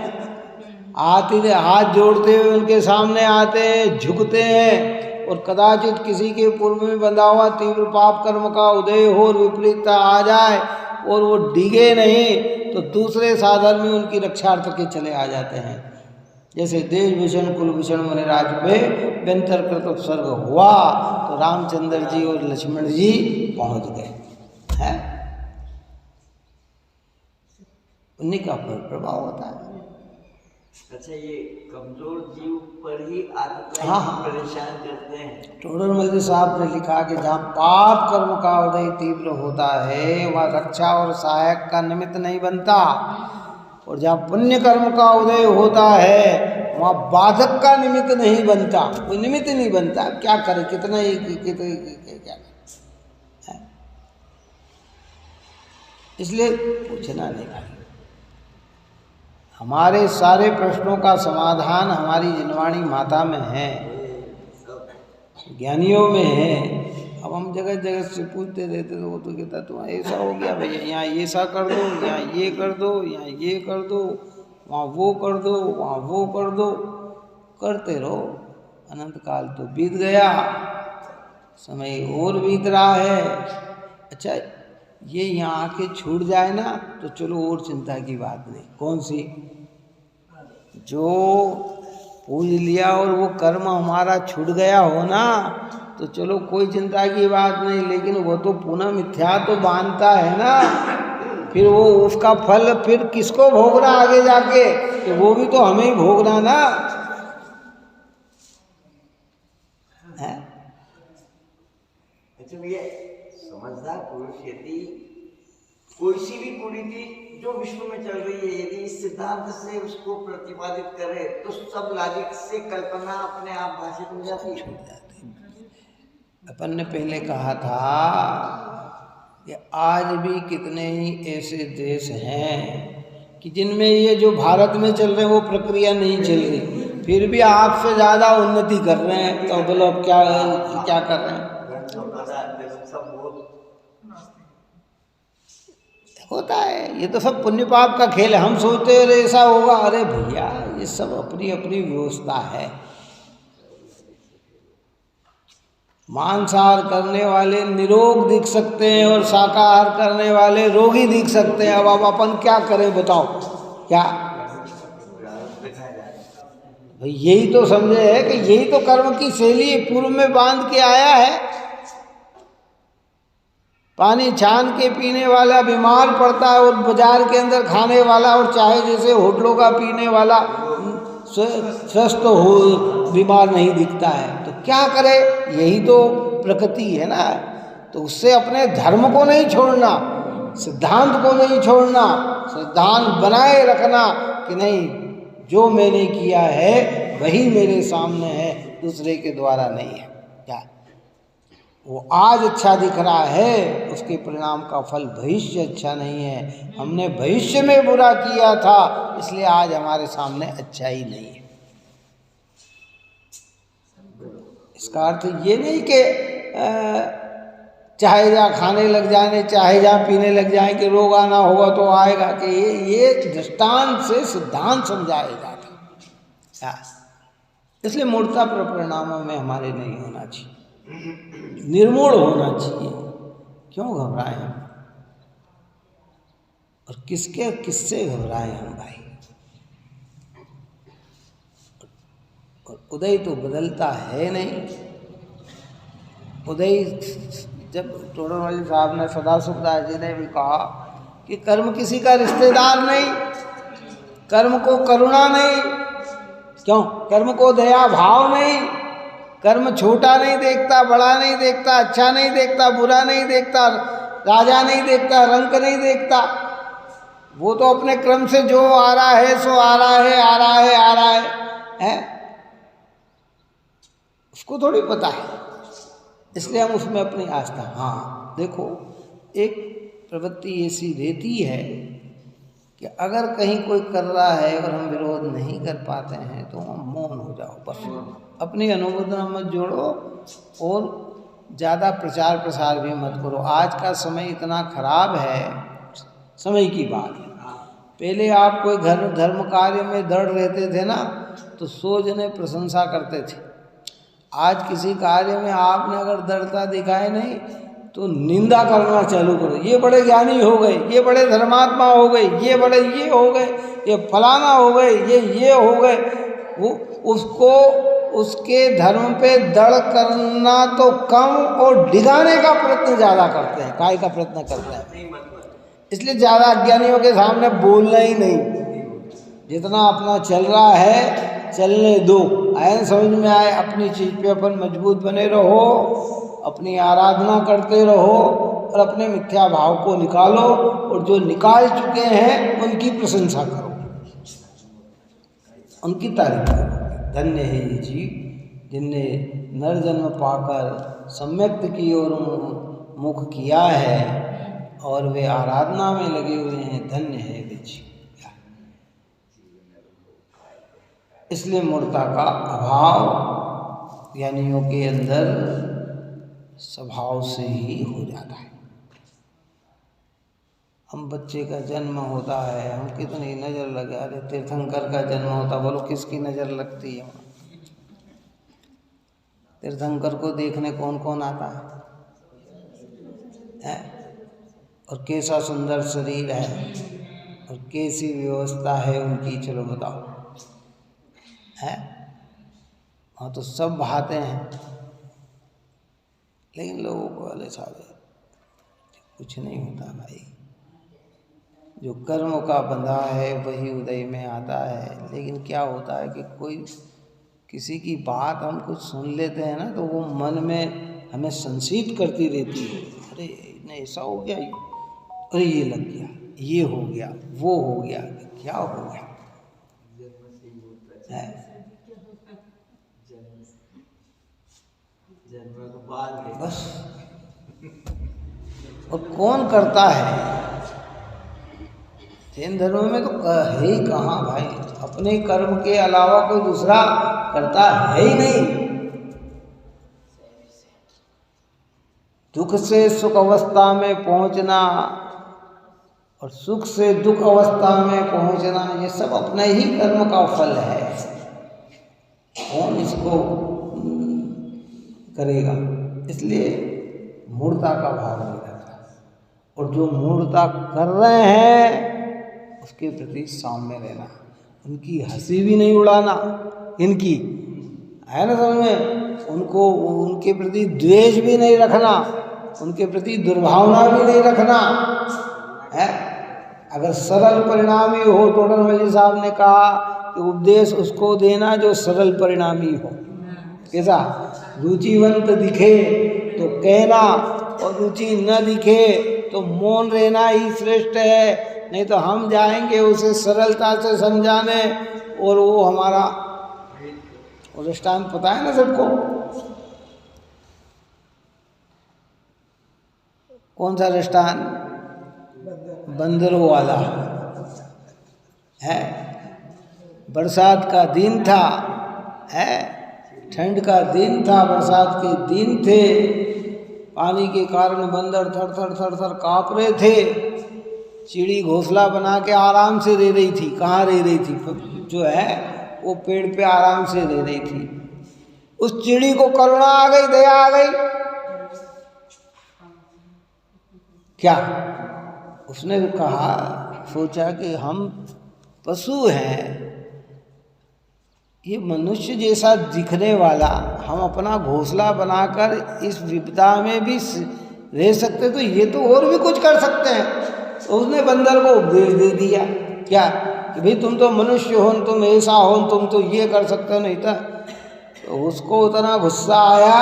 हाथ जोड़ते हुए उनके सामने आते हैं, झुकते हैं, और कदाचित किसी के पूर्व में बंधा हुआ तीव्र पाप कर्म का उदय हो और विपरीतता आ जाए और वो डिगे नहीं, तो दूसरे साधन में उनकी रक्षार्थ के चले आ जाते हैं। जैसे देश भूषण कुलभूषण मुनिराज पे व्यंतर कृत उपसर्ग हुआ तो रामचंद्र जी और लक्ष्मण जी पहुंच गए, हैं? उन्हीं का प्रभाव होता है। अच्छा, ये कमजोर जीव पर ही आत्मा हाँ, परेशान करते हैं। टोडर मल साहब ने लिखा कि जहाँ पाप कर्म का उदय तीव्र होता है वह रक्षा और सहायक का निमित्त नहीं बनता, और जहाँ पुण्य कर्म का उदय होता है वहाँ बाधक का निमित्त नहीं बनता, कोई निमित्त नहीं बनता। क्या करे, कितना ही क्या है? इसलिए पूछना नहीं भाई। हमारे सारे प्रश्नों का समाधान हमारी जिनवाणी माता में है, ज्ञानियों में है। अब हम जगह जगह से पूछते रहते तो वो तो कहता तो ऐसा हो गया भैया, यहाँ ये ऐसा कर दो, यहाँ ये कर दो, यहाँ ये कर दो, वहाँ वो कर दो, वहाँ वो कर दो, करते रहो। अनंत काल तो बीत गया, समय और बीत रहा है। अच्छा, ये यहाँ आके छूट जाए ना तो चलो और चिंता की बात नहीं। कौन सी? जो पूज लिया और वो कर्म हमारा छूट गया हो ना तो चलो कोई चिंता की बात नहीं, लेकिन वो तो पुनः मिथ्या तो बांधता है ना, फिर वो उसका फल फिर किसको भोगना आगे जाके, तो वो भी तो हमें ही भोगना ना है। अच्छा भैया, समझदार पुरुष यदि कोई सी भी कुरीति जो विश्व में चल रही है, यदि इस सिद्धांत से उसको प्रतिपादित करे तो सब लॉजिक से कल्पना अपने आप भाषित हो जाती है। अपन ने पहले कहा था कि आज भी कितने ही ऐसे देश हैं कि जिनमें ये जो भारत में चल रहे हैं वो प्रक्रिया नहीं चल रही, फिर भी आपसे ज़्यादा उन्नति कर रहे हैं। तो बोलो अब क्या कर रहे हैं? होता है, ये तो सब पुण्य पाप का खेल है। हम सोचते हैं अरे ऐसा होगा, अरे भैया ये सब अपनी अपनी व्यवस्था है। मांसाहार करने वाले निरोग दिख सकते हैं और शाकाहार करने वाले रोगी दिख सकते हैं। अब अपन क्या करें बताओ? क्या भाई यही तो समझे है कि यही तो कर्म की शैली पूर्व में बांध के आया है। पानी छान के पीने वाला बीमार पड़ता है और बाजार के अंदर खाने वाला और चाहे जैसे होटलों का पीने वाला स्वस्थ हो, बीमार नहीं दिखता है। तो क्या करे? यही तो प्रकृति है ना। तो उससे अपने धर्म को नहीं छोड़ना, सिद्धांत को नहीं छोड़ना, सिद्धांत बनाए रखना कि नहीं जो मैंने किया है वही मेरे सामने है, दूसरे के द्वारा नहीं है। क्या वो आज अच्छा दिख रहा है, उसके परिणाम का फल भविष्य अच्छा नहीं है। हमने भविष्य में बुरा किया था इसलिए आज हमारे सामने अच्छा ही नहीं है। इसका अर्थ ये नहीं कि चाहे जहाँ खाने लग जाए, चाहे जहाँ पीने लग जाए कि रोग आना होगा तो आएगा, कि ये दृष्टांत से सिद्धांत समझाया जाता है। इसलिए मूर्खता परिणामों में हमारे नहीं होना चाहिए, निर्मूल होना चाहिए। क्यों घबराएं हम? और किससे घबराएं हम भाई? और उदय तो बदलता है नहीं। उदय जब टोडरमल साहब ने, सदा सुखदास जी ने भी कहा कि कर्म किसी का रिश्तेदार नहीं, कर्म को करुणा नहीं, क्यों? कर्म को दया भाव नहीं, कर्म छोटा नहीं देखता, बड़ा नहीं देखता, अच्छा नहीं देखता, बुरा नहीं देखता, राजा नहीं देखता, रंक नहीं देखता। वो तो अपने क्रम से जो आ रहा है सो आ रहा है, आ रहा है, आ रहा है? उसको थोड़ी पता है, इसलिए हम उसमें अपनी आस्था। हाँ देखो, एक प्रवृत्ति ऐसी रहती है कि अगर कहीं कोई कर रहा है और हम विरोध नहीं कर पाते हैं तो हम मौन हो जाओ, बस अपनी अनुमोदना मत जोड़ो और ज़्यादा प्रचार प्रसार भी मत करो। आज का समय इतना खराब है, समय की बात है। पहले आप कोई धर्म कार्य में दृढ़ रहते थे ना तो 100 जने प्रशंसा करते थे। आज किसी कार्य में आपने अगर दृढ़ता दिखाए नहीं तो निंदा करना चालू करो। ये बड़े ज्ञानी हो गए, ये बड़े धर्मात्मा हो गए, ये बड़े ये हो गए, ये फलाना हो गए, ये हो गए। वो उसको उसके धर्म पे दृढ़ करना तो कम और डिगाने का प्रयत्न ज़्यादा करते हैं, काय का प्रयत्न करते हैं। इसलिए ज़्यादा अज्ञानियों के सामने बोलना ही नहीं। जितना अपना चल रहा है चलने दो, आए समझ में आए। अपनी चीज़ पे अपन मजबूत बने रहो, अपनी आराधना करते रहो और अपने मिथ्या भाव को निकालो, और जो निकाल चुके हैं उनकी प्रशंसा करो, उनकी तारीफ करो। धन्य है ये जीव जिनने नर जन्म पाकर सम्यक्त की ओर मुख किया है और वे आराधना में लगे हुए हैं। धन्य है वे जीव। इसलिए मूर्खता का अभाव ज्ञानियों के अंदर स्वभाव से ही हो जाता है। हम बच्चे का जन्म होता है, हम कितनी नज़र लगा रहे। तीर्थंकर का जन्म होता, बोलो किसकी नज़र लगती है? तीर्थंकर को देखने कौन कौन आता है? और कैसा सुंदर शरीर है और कैसी व्यवस्था है उनकी, चलो बताओ है? हाँ तो सब भाते हैं, लेकिन लोगों को वाले सारे कुछ नहीं होता भाई। जो कर्म का बंधा है वही उदय में आता है। लेकिन क्या होता है कि कोई किसी की बात हम कुछ सुन लेते हैं ना तो वो मन में हमें संशीत करती रहती है। अरे नहीं ऐसा हो गया, अरे ये लग गया, ये हो गया, वो हो गया, क्या हो गया है? बस। और कौन करता है? जैन धर्म में तो है ही कहाँ भाई, अपने कर्म के अलावा कोई दूसरा करता है ही नहीं। दुख से सुख अवस्था में पहुंचना और सुख से दुख अवस्था में पहुंचना, ये सब अपने ही कर्म का फल है। कौन इसको करेगा? इसलिए मूढ़ता का भाव नहीं रहता। और जो मूढ़ता कर रहे हैं उसके प्रति साम्य रहना, उनकी हंसी भी नहीं उड़ाना, इनकी है ना समझ में, उनको उनके प्रति द्वेष भी नहीं रखना, उनके प्रति दुर्भावना भी नहीं रखना है। अगर सरल परिणामी हो, टोडरमल जी साहब ने कहा कि उपदेश उसको देना जो सरल परिणामी हो। कैसा? रुचिवंत दिखे तो कहना, और रुचि न दिखे तो मौन रहना ही श्रेष्ठ है। नहीं तो हम जाएंगे उसे सरलता से समझाने, और वो हमारा दृष्टांत पता है ना सबको, कौन सा दृष्टांत? बंदरों वाला है। बरसात का दिन था, है, ठंड का दिन था, बरसात के दिन थे, पानी के कारण बंदर थर थर थर थर काँप रहे थे। चिड़ी घोंसला बना के आराम से रह रही थी। कहाँ रह रही थी? जो है वो पेड़ पे आराम से रह रही थी। उस चिड़ी को करुणा आ गई, दया आ गई। क्या उसने कहा, सोचा कि हम पशु हैं, ये मनुष्य जैसा दिखने वाला हम अपना घोंसला बनाकर इस विपदा में भी रह सकते, तो ये तो और भी कुछ कर सकते हैं। तो उसने बंदर को उपदेश दे दिया, क्या कि भाई तुम तो मनुष्य हो, तुम ऐसा हो, तुम तो ये कर सकते हो। नहीं था तो उसको उतना गुस्सा आया,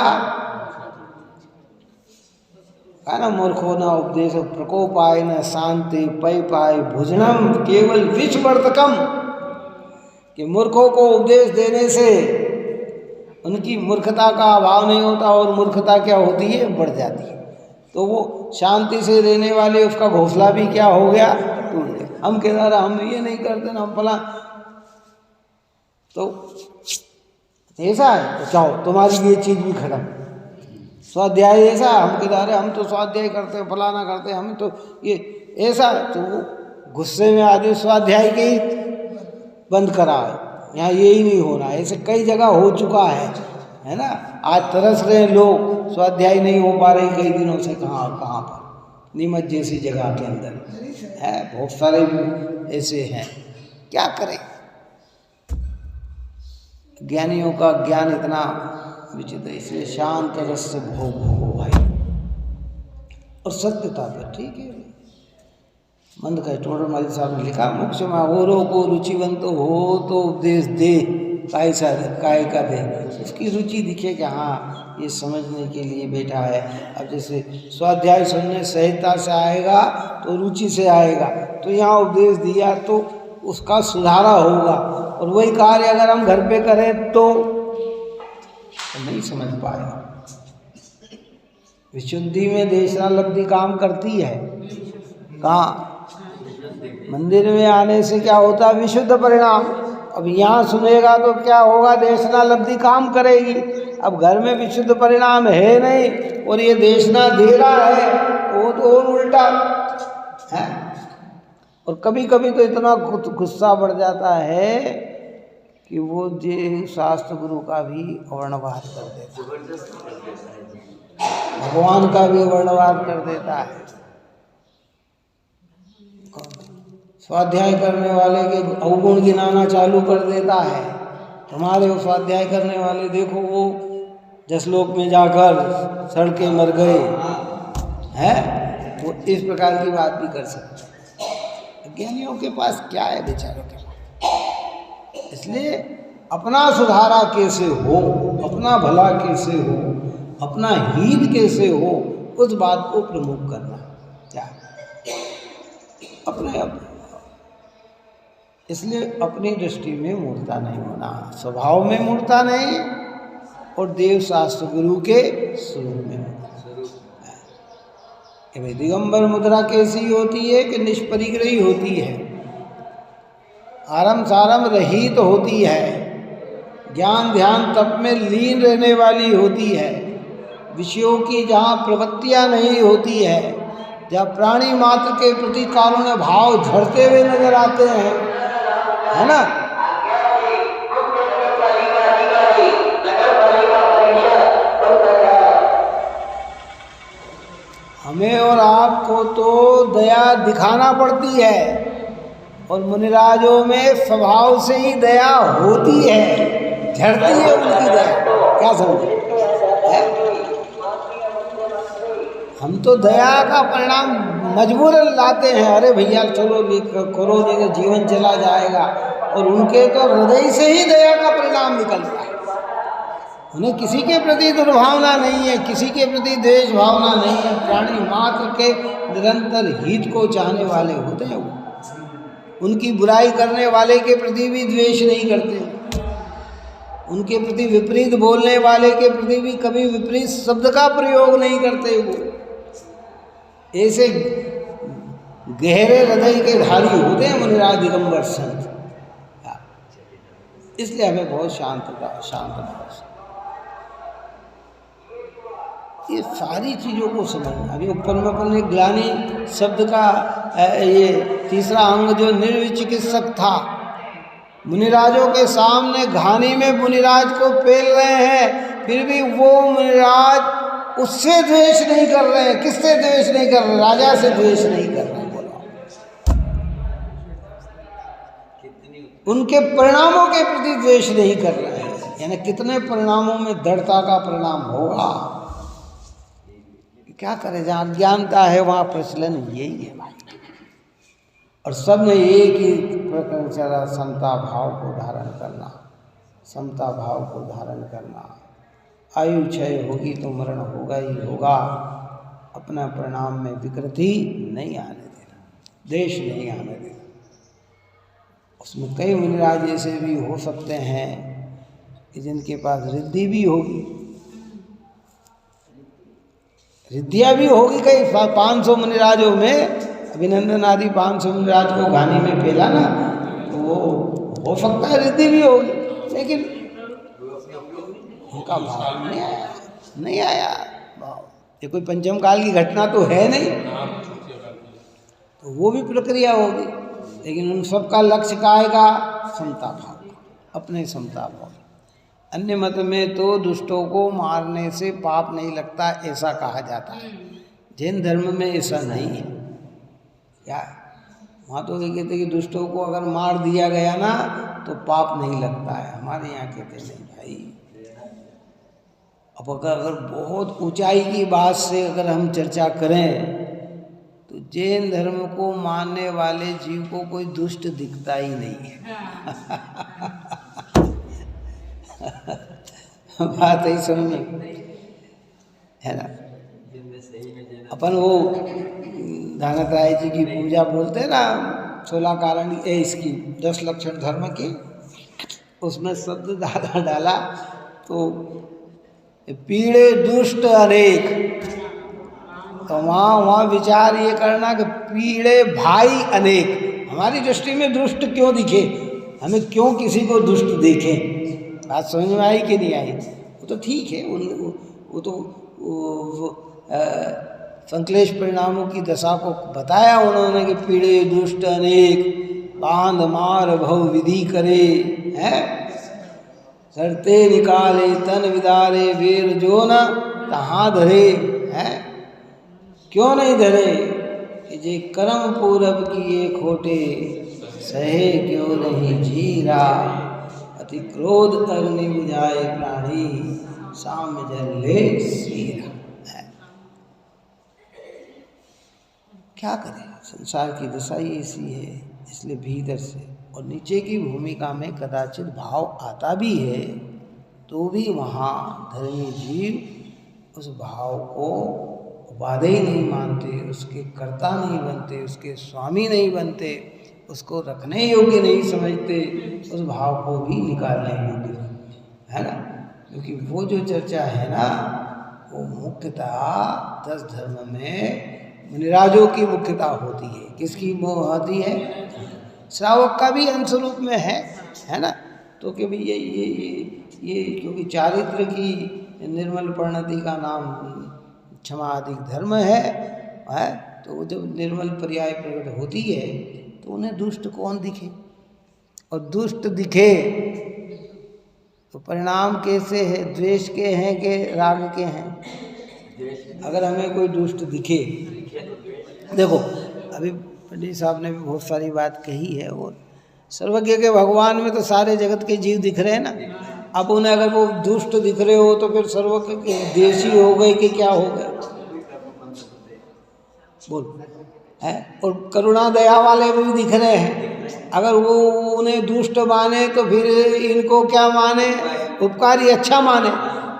है ना, मूर्खो न उपदेश प्रकोपाय न शांति पै पाए भुजनम केवल विषवर्तकम, कि मूर्खों को उपदेश देने से उनकी मूर्खता का अभाव नहीं होता, और मूर्खता क्या होती है? बढ़ जाती है। तो वो शांति से रहने वाले उसका घोंसला भी क्या हो गया? टूट गया। हम कह रहे हम ये नहीं करते ना, हम फला, तो ऐसा है तो जाओ तुम्हारी ये चीज़ भी खत्म। स्वाध्याय ऐसा, हम कह रहे हम तो स्वाध्याय करते हैं, फलाना करते हैं, हम तो ये ऐसा, तो वो गुस्से में आदमी स्वाध्याय के ही बंद करा है। यहाँ ये ही नहीं होना, ऐसे कई जगह हो चुका है ना। आज तरस रहे लोग, स्वाध्याय नहीं हो पा रही कई दिनों से, कहाँ पर, नीमच जैसी जगह के अंदर है, बहुत सारे भी ऐसे हैं। क्या करें? ज्ञानियों का ज्ञान इतना विचित्र, इसलिए शांत रस से भोग भोगो भाई। और सत्यता पर ठीक है, मंद का टोडरमल साहब ने लिखा, मोक्ष में औरों को रुचिवंत हो तो उपदेश दे, काय का दे, उसकी रुचि दिखे कि हाँ ये समझने के लिए बैठा है। अब जैसे स्वाध्याय सुनने सहजता से आएगा तो रुचि से आएगा, तो यहाँ उपदेश दिया तो उसका सुधारा होगा। और वही कार्य अगर हम घर पे करें तो नहीं समझ पाएगा। विशुद्धि में देशनालब्धि काम करती है। कहाँ? मंदिर में आने से क्या होता है? विशुद्ध परिणाम। अब यहाँ सुनेगा तो क्या होगा? देशनालब्धि काम करेगी। अब घर में विशुद्ध परिणाम है नहीं और ये देशना दे रहा है, तो वो तो और उल्टा है। और कभी कभी तो इतना गुस्सा बढ़ जाता है कि वो जे शास्त्र गुरु का भी वर्णवाद कर देता है, भगवान का भी वर्णवाद कर देता है। स्वाध्याय करने वाले के अवगुण गिनाना चालू कर देता है। हमारे वो स्वाध्याय करने वाले देखो, वो जसलोक में जाकर सड़के मर गए हैं, वो इस प्रकार की बात भी कर सकते हैं। ज्ञानियों के पास क्या है बेचारों के पास? इसलिए अपना सुधारा कैसे हो, अपना भला कैसे हो, अपना हित कैसे हो, उस बात को प्रमुख करना। क्या अपने आप। इसलिए अपनी दृष्टि में मूर्ता नहीं होना, स्वभाव में मूर्ता नहीं, और देव शास्त्र गुरु के स्वरूप में मूर्ता। दिगंबर मुद्रा कैसी होती है कि निष्परिग्रही होती है, आरम सारम रहित होती है, ज्ञान ध्यान तप में लीन रहने वाली होती है, विषयों की जहाँ प्रवृत्तियाँ नहीं होती है, जहाँ प्राणी मात्र के प्रति कारुण्य भाव झड़ते हुए नजर आते हैं, है ना। हमें और आपको तो दया दिखाना पड़ती है, और मुनिराजों में स्वभाव से ही दया होती है, झड़ती है उनकी दया। क्या समझे? हम तो दया का परिणाम मजबूरन लाते हैं, अरे भैया चलो करो नहीं तो जीवन चला जाएगा, और उनके तो हृदय से ही दया का परिणाम निकलता है। उन्हें किसी के प्रति दुर्भावना नहीं है, किसी के प्रति द्वेष भावना नहीं है, प्राणी मात्र के निरंतर हित को चाहने वाले होते हैं वो। उनकी बुराई करने वाले के प्रति भी द्वेष नहीं करते, उनके प्रति विपरीत बोलने वाले के प्रति भी कभी विपरीत शब्द का प्रयोग नहीं करते। वो ऐसे गहरे हृदय के धारी होते हैं मुनिराज दिगंबर संत। इसलिए हमें बहुत शांत ये सारी चीज़ों को समझना। अभी ऊपर में अपन ने ग्लानि शब्द का ये तीसरा अंग जो निर्विचिकित्सक था, मुनिराजों के सामने घानी में मुनिराज को पेल रहे हैं, फिर भी वो मुनिराज उससे द्वेष नहीं कर रहे हैं। किससे द्वेष नहीं कर रहे? राजा से द्वेष नहीं कर रहे हैं। बोलो, उनके परिणामों के प्रति द्वेष नहीं कर रहे हैं। यानी कितने परिणामों में दृढ़ता का परिणाम होगा। क्या करें, जहाँ अज्ञानता है वहाँ प्रचलन यही है भाई। और सब में एक ही प्रकरण चला, समता भाव को धारण करना, समता भाव को धारण करना। आयु क्षय होगी तो मरण होगा ही होगा, अपना परिणाम में विकृति नहीं आने देना, देश नहीं आने देना। उसमें कई मुनिराज ऐसे भी हो सकते हैं कि जिनके पास रिद्धि भी होगी, रिद्धियाँ भी होगी। कई 500 मुनिराजों में अभिनंदन आदि 500 मुनिराज को घानी में पेला ना, तो वो हो सकता है रिद्धि भी होगी, लेकिन उनका भाव नहीं आया भाव। ये कोई पंचम काल की घटना तो है नहीं, तो वो भी प्रक्रिया होगी। लेकिन उन सबका लक्ष्य का आएगा समता भाव, अपने समता भाव। अन्य मत में तो दुष्टों को मारने से पाप नहीं लगता, ऐसा कहा जाता है। जैन धर्म में ऐसा नहीं है। क्या वहाँ तो ये कहते कि दुष्टों को अगर मार दिया गया ना तो पाप नहीं लगता है। हमारे यहाँ कहते नहीं भाई। अब अगर बहुत ऊंचाई की बात से अगर हम चर्चा करें तो जैन धर्म को मानने वाले जीव को कोई दुष्ट दिखता ही नहीं है। बात ही समझ में है ना। अपन वो धानत राय जी की पूजा बोलते हैं ना, 16 कारण इसकी 10 लक्षण धर्म की, उसमें शब्द दादा डाला तो पीड़े दुष्ट अनेक। तो वहाँ विचार ये करना कि पीड़े भाई अनेक। हमारी दृष्टि में दुष्ट क्यों दिखे, हमें क्यों किसी को दुष्ट देखें। बात समझ में आई कि नहीं आई? वो तो ठीक है, वो तो संक्लेश परिणामों की दशा को बताया उन्होंने कि पीड़े दुष्ट अनेक, बांध मार भव विधि करे, हैं सरते निकाले तन विदारे, बेर जो न तहाँ धरे। हैं क्यों नहीं धरे कि जे कर्म पूरब किए खोटे, सहे क्यों नहीं जीरा। अति क्रोध अग्नि बुझाए प्राणी, साम्य जल ले सीरा। क्या करें, संसार की दशा ही ऐसी है। इसलिए भीतर से और नीचे की भूमिका में कदाचित भाव आता भी है, तो भी वहाँ धर्मी जीव उस भाव को उपादेय नहीं मानते, उसके कर्ता नहीं बनते, उसके स्वामी नहीं बनते, उसको रखने योग्य नहीं समझते, उस भाव को भी निकालने योग्य है ना। क्योंकि वो जो चर्चा है ना, वो मुख्यतः 10 धर्म में मुनिराजों की मुख्यता होती है। किसकी होती है? श्रावक का भी अंशरूप में है ना। तो कि भाई ये क्योंकि चारित्र की निर्मल परिणति का नाम क्षमा अधिक धर्म है, तो जब निर्मल पर्याय प्रकट होती है तो उन्हें दुष्ट कौन दिखे, और दुष्ट दिखे तो परिणाम कैसे है? द्वेष के हैं कि राग के हैं? अगर हमें कोई दुष्ट दिखे, देखो अभी पंडित साहब ने भी बहुत सारी बात कही है, और सर्वज्ञ के भगवान में तो सारे जगत के जीव दिख रहे हैं ना। अब उन्हें अगर वो दुष्ट दिख रहे हो तो फिर सर्वज्ञ के देशी हो गए कि क्या हो गए? बोल है। और करुणा दया वाले भी दिख रहे हैं, अगर वो उन्हें दुष्ट माने तो फिर इनको क्या माने? उपकारी अच्छा माने।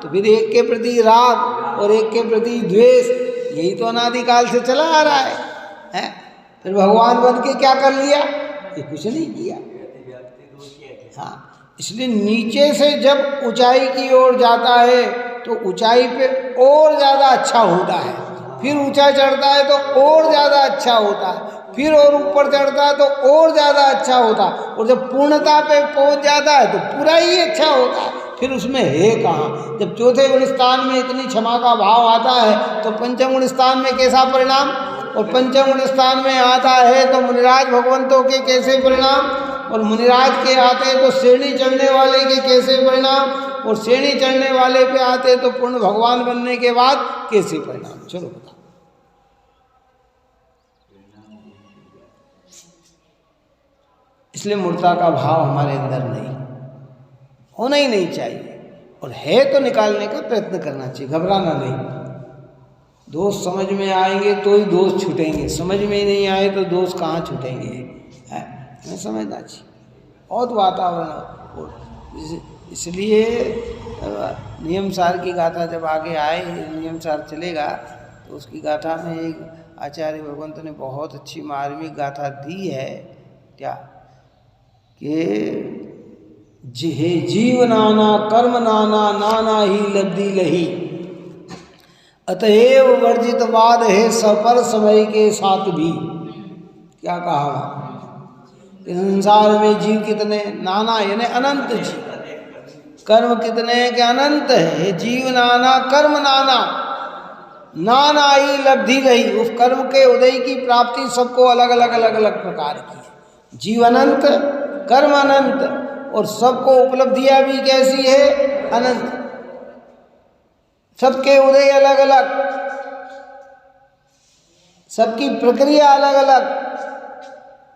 तो फिर एक के प्रति राग और एक के प्रति द्वेष, यही तो अनादिकाल से चला आ रहा है? फिर भगवान बन के क्या कर लिया? ये कुछ नहीं किया। हाँ, इसलिए नीचे से जब ऊंचाई की ओर जाता है तो ऊंचाई पे और ज़्यादा अच्छा होता है, फिर ऊंचा चढ़ता है तो और ज़्यादा अच्छा होता है, फिर और ऊपर चढ़ता है तो और ज़्यादा अच्छा होता है, और जब पूर्णता पे पहुंच जाता है तो पूरा ही अच्छा होता है। फिर उसमें है कहाँ? जब चौथे गुण स्थान में इतनी क्षमा का भाव आता है तो पंचम गुण स्थान में कैसा परिणाम? और पंचम गुण स्थान में आता है तो मुनिराज भगवंतों के कैसे परिणाम? और मुनिराज के आते तो श्रेणी चढ़ने वाले के कैसे परिणाम? और श्रेणी चढ़ने वाले पे आते तो पूर्ण भगवान बनने के बाद कैसे परिणाम? चलो बताओ। इसलिए मूर्ता का भाव हमारे अंदर नहीं होना ही नहीं चाहिए, और है तो निकालने का प्रयत्न करना चाहिए, घबराना नहीं। दोष समझ में आएंगे तो ही दोष छूटेंगे, समझ में नहीं आए तो दोष कहाँ छूटेंगे? हमें समझना चाहिए। बहुत वातावरण, इसलिए नियम सार की गाथा जब आगे आए, नियम सार चलेगा तो उसकी गाथा में एक आचार्य भगवंत ने बहुत अच्छी मार्मिक गाथा दी है। क्या कि जिहे जीव नाना कर्म नाना, नाना ही लब्धि लही, अतएव वर्जित वाद है सपर समय के साथ भी। क्या कहा? संसार में जीव कितने? नाना यानी अनंत जीव। कर्म कितने के? अनंत है। जीव नाना कर्म नाना, नाना ही लब्धि रही। उस कर्म के उदय की प्राप्ति सबको अलग अलग अलग अलग प्रकार की है। जीव अनंत, कर्म अनंत, और सबको उपलब्धियां भी कैसी है? अनंत। सबके उदय अलग अलग, सबकी प्रक्रिया अलग अलग,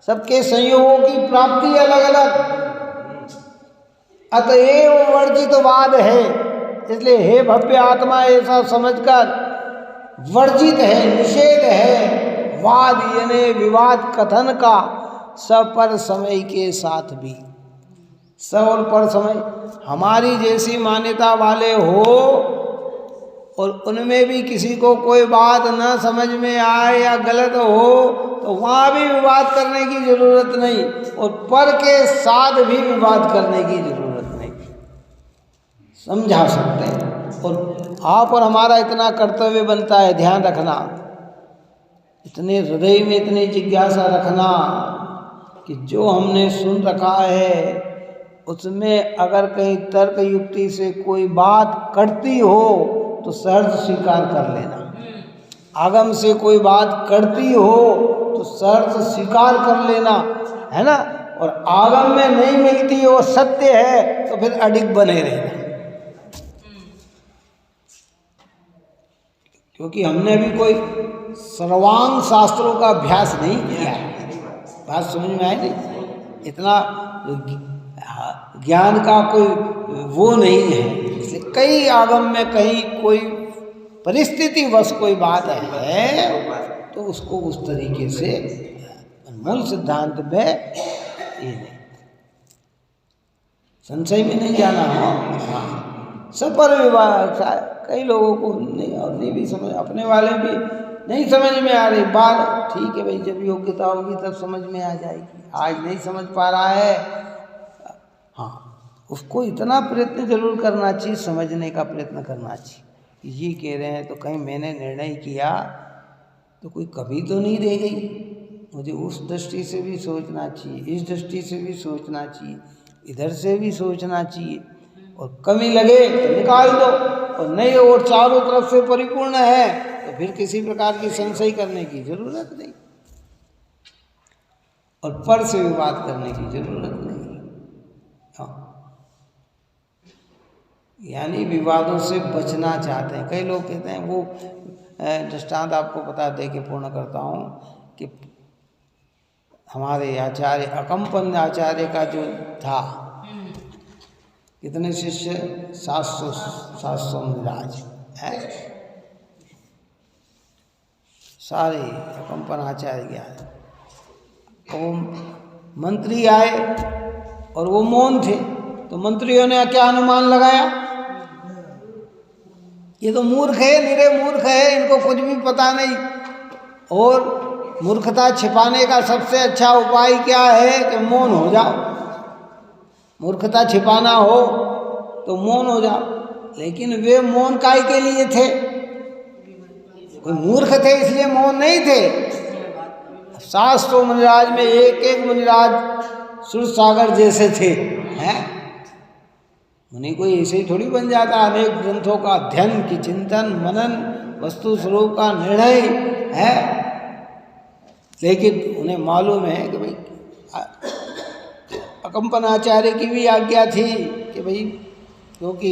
सबके संयोगों की प्राप्ति अलग अलग। अतएव वर्जित वाद है, इसलिए हे भव्य आत्मा ऐसा समझकर वर्जित है, निषेध है वाद यानी विवाद कथन का, सपर समय के साथ भी। स और पर समय हमारी जैसी मान्यता वाले हो और उनमें भी किसी को कोई बात न समझ में आए या गलत हो तो वहाँ भी विवाद करने की जरूरत नहीं, और पर के साथ भी विवाद करने की जरूरत नहीं, समझा सकते हैं। और आप और हमारा इतना कर्तव्य बनता है, ध्यान रखना, इतने हृदय में इतनी जिज्ञासा रखना कि जो हमने सुन रखा है उसमें अगर कहीं तर्क युक्ति से कोई बात कटती हो तो सहर्ष स्वीकार कर लेना। आगम से कोई बात कटती हो तो सहर्ष स्वीकार कर लेना, है ना। और आगम में नहीं मिलती हो, सत्य है, तो फिर अडिग बने रहना। क्योंकि हमने अभी कोई सर्वांग शास्त्रों का अभ्यास नहीं किया है। बात समझ में आई नहीं? इतना ज्ञान का कोई वो नहीं है। इसलिए कई आगम में कहीं कोई परिस्थिति वश कोई बात है तो उसको उस तरीके से मूल सिद्धांत में ये नहीं, संशय में नहीं जाना। हाँ, सपर विभाग कई लोगों को नहीं, और नहीं भी समझ, अपने वाले भी नहीं समझ में आ रही बात। ठीक है भाई, जब योग्यता होगी तब समझ में आ जाएगी। आज नहीं समझ पा रहा है, हाँ, उसको इतना प्रयत्न जरूर करना चाहिए, समझने का प्रयत्न करना चाहिए। ये कह रहे हैं तो कहीं मैंने निर्णय किया तो कोई कभी तो नहीं रह गई, मुझे उस दृष्टि से भी सोचना चाहिए, इस दृष्टि से भी सोचना चाहिए, इधर से भी सोचना चाहिए, और कमी लगे तो निकाल दो, और नहीं और चारों तरफ से परिपूर्ण है तो फिर किसी प्रकार की संशय करने की जरूरत नहीं, और पर से विवाद करने की जरूरत नहीं। हाँ, यानी विवादों से बचना चाहते हैं। कई लोग कहते हैं, वो दृष्टांत आपको बता दे के पूर्ण करता हूँ कि हमारे आचार्य अकम्पन आचार्य का जो था, कितने शिष्य, 700 मुनिराज है, सारे अकम्पन आचार्य के आए, वो मंत्री आए और वो मौन थे, तो मंत्रियों ने क्या अनुमान लगाया, ये तो मूर्ख है, निरे मूर्ख है, इनको कुछ भी पता नहीं। और मूर्खता छिपाने का सबसे अच्छा उपाय क्या है कि मौन हो जाओ। मूर्खता छिपाना हो तो मौन हो जाओ। लेकिन वे मौन काय के लिए थे? कोई मूर्ख थे इसलिए मौन नहीं थे। 700 मुनिराज में एक एक मुनिराज सुर सागर जैसे थे, हैं? उन्हीं कोई ऐसे ही थोड़ी बन जाता। अनेक ग्रंथों का अध्ययन की चिंतन मनन, वस्तु स्वरूप का निर्णय है, लेकिन उन्हें मालूम है कि भाई अकम्पन आचार्य की भी आज्ञा थी कि भाई, क्योंकि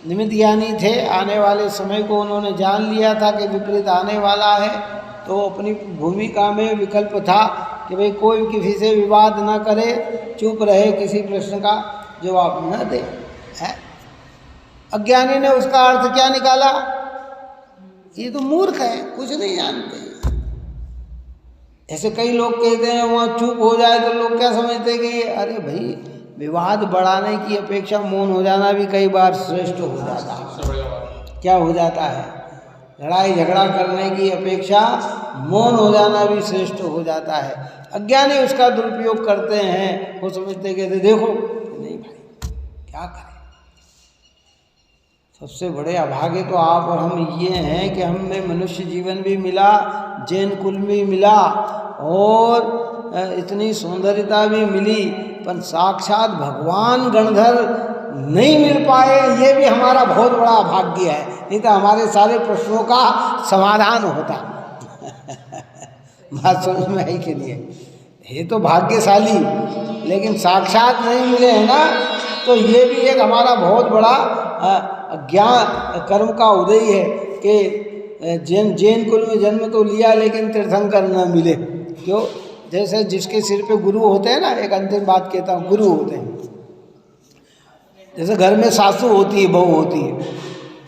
निमित्त ज्ञानी थे, आने वाले समय को उन्होंने जान लिया था कि विपरीत आने वाला है, तो अपनी भूमिका में विकल्प था कि भाई कोई किसी से विवाद न करे, चुप रहे, किसी प्रश्न का जवाब न दे, है? अज्ञानी ने उसका अर्थ क्या निकाला, ये तो मूर्ख है, कुछ नहीं जानते। ऐसे कई लोग कहते हैं वहाँ चुप हो जाए तो लोग क्या समझते हैं कि अरे भाई, विवाद बढ़ाने की अपेक्षा मौन हो जाना भी कई बार श्रेष्ठ हो जाता है। क्या हो जाता है? लड़ाई झगड़ा करने की अपेक्षा मौन हो जाना भी श्रेष्ठ हो जाता है। अज्ञानी उसका दुरुपयोग करते हैं, वो समझते कहते देखो, नहीं भाई क्या करें। सबसे बड़े अभागे तो आप और हम ये हैं कि हमें मनुष्य जीवन भी मिला, जैन कुल भी मिला, और इतनी सौंदर्यता भी मिली, पर साक्षात भगवान गणधर नहीं मिल पाए, ये भी हमारा बहुत बड़ा अभाग्य है। नहीं तो हमारे सारे प्रश्नों का समाधान होता। बात समझ में आई कि नहीं है? तो भाग्यशाली, लेकिन साक्षात नहीं मिले हैं ना, तो ये भी एक हमारा बहुत बड़ा ज्ञान कर्म का उदय है कि जैन कुल में जन्म तो लिया लेकिन तीर्थंकर न मिले। क्यों? जैसे जिसके सिर पे गुरु होते हैं ना, एक अंतिम बात कहता हूँ, गुरु होते हैं। जैसे घर में सासू होती है, बहू होती है,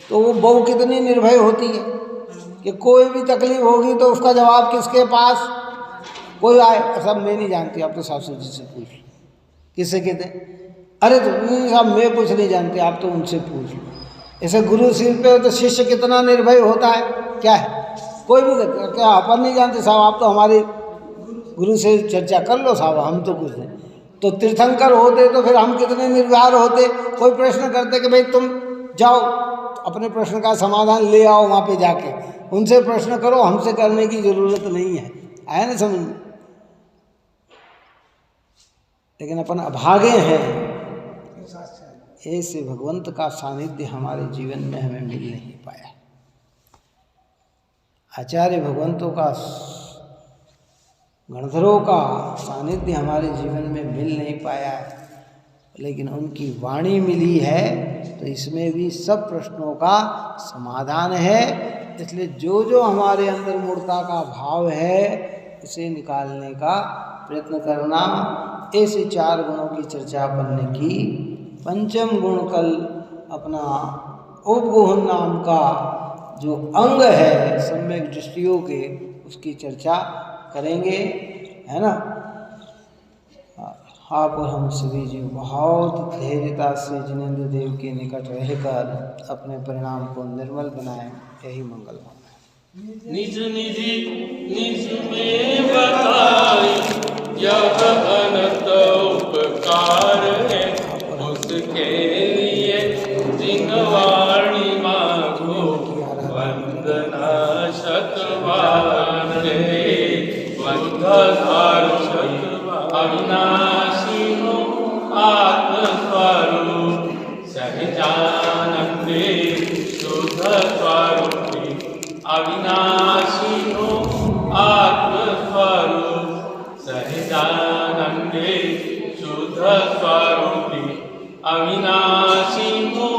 तो वो बहू कितनी निर्भय होती है कि कोई भी तकलीफ होगी तो उसका जवाब किसके पास? कोई आए, सब मैं नहीं जानती, आप तो सासू जी से पूछ लो। किससे कहते हैं? अरे तो साहब मैं कुछ नहीं जानते, आप तो उनसे पूछ लो। ऐसे गुरु सिर पे हो तो शिष्य कितना निर्भय होता है। क्या है? कोई भी क्या अपन नहीं जानते साहब, आप तो हमारे गुरु से चर्चा कर लो साहब, हम तो कुछ नहीं। तो तीर्थंकर होते तो फिर हम कितने निर्भर होते। कोई प्रश्न करते कि भाई तुम जाओ अपने प्रश्न का समाधान ले आओ, वहाँ पे जाके उनसे प्रश्न करो, हमसे करने की जरूरत नहीं है। आया ना समझ में? लेकिन अपन अभागे हैं, ऐसे भगवंत का सानिध्य हमारे जीवन में हमें मिल नहीं पाया। आचार्य भगवंतों का, गणधरों का सानिध्य हमारे जीवन में मिल नहीं पाया है, लेकिन उनकी वाणी मिली है, तो इसमें भी सब प्रश्नों का समाधान है। इसलिए जो जो हमारे अंदर मूर्खता का भाव है, उसे निकालने का प्रयत्न करना। ऐसे 4 गुणों की चर्चा अपन ने की। पंचम गुण कल अपना उपगोहन नाम का जो अंग है सम्यक दृष्टियों के, उसकी चर्चा करेंगे, है ना। आप हम सभी जीव बहुत धैर्यता से जिनेंद्र देव के निकट रहकर अपने परिणाम को निर्मल बनाएं, यही मंगल हो। निज में बताए यह अनंत उपकार है, उसके लिए जिनवाणी मांगो वंदना शतवार है। वंदना शतवार अविनाशी हो आत्मस्वरूप सहजानंदे शुद्ध स्वरूपी। अविनाशी हो आत्मस्वरूप सहजानंदे शुद्ध स्वरूपी। अविनाशी हो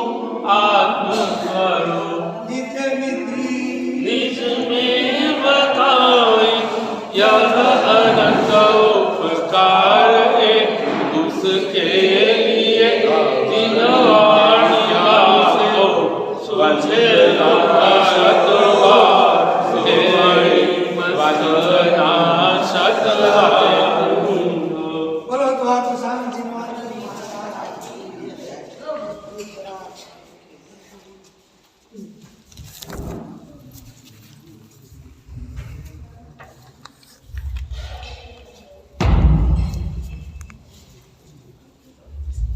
आत्मस्वरूप निज में बताए यह अनंत उपकार है, उसके लिए जिनवाणी मांगो वंदना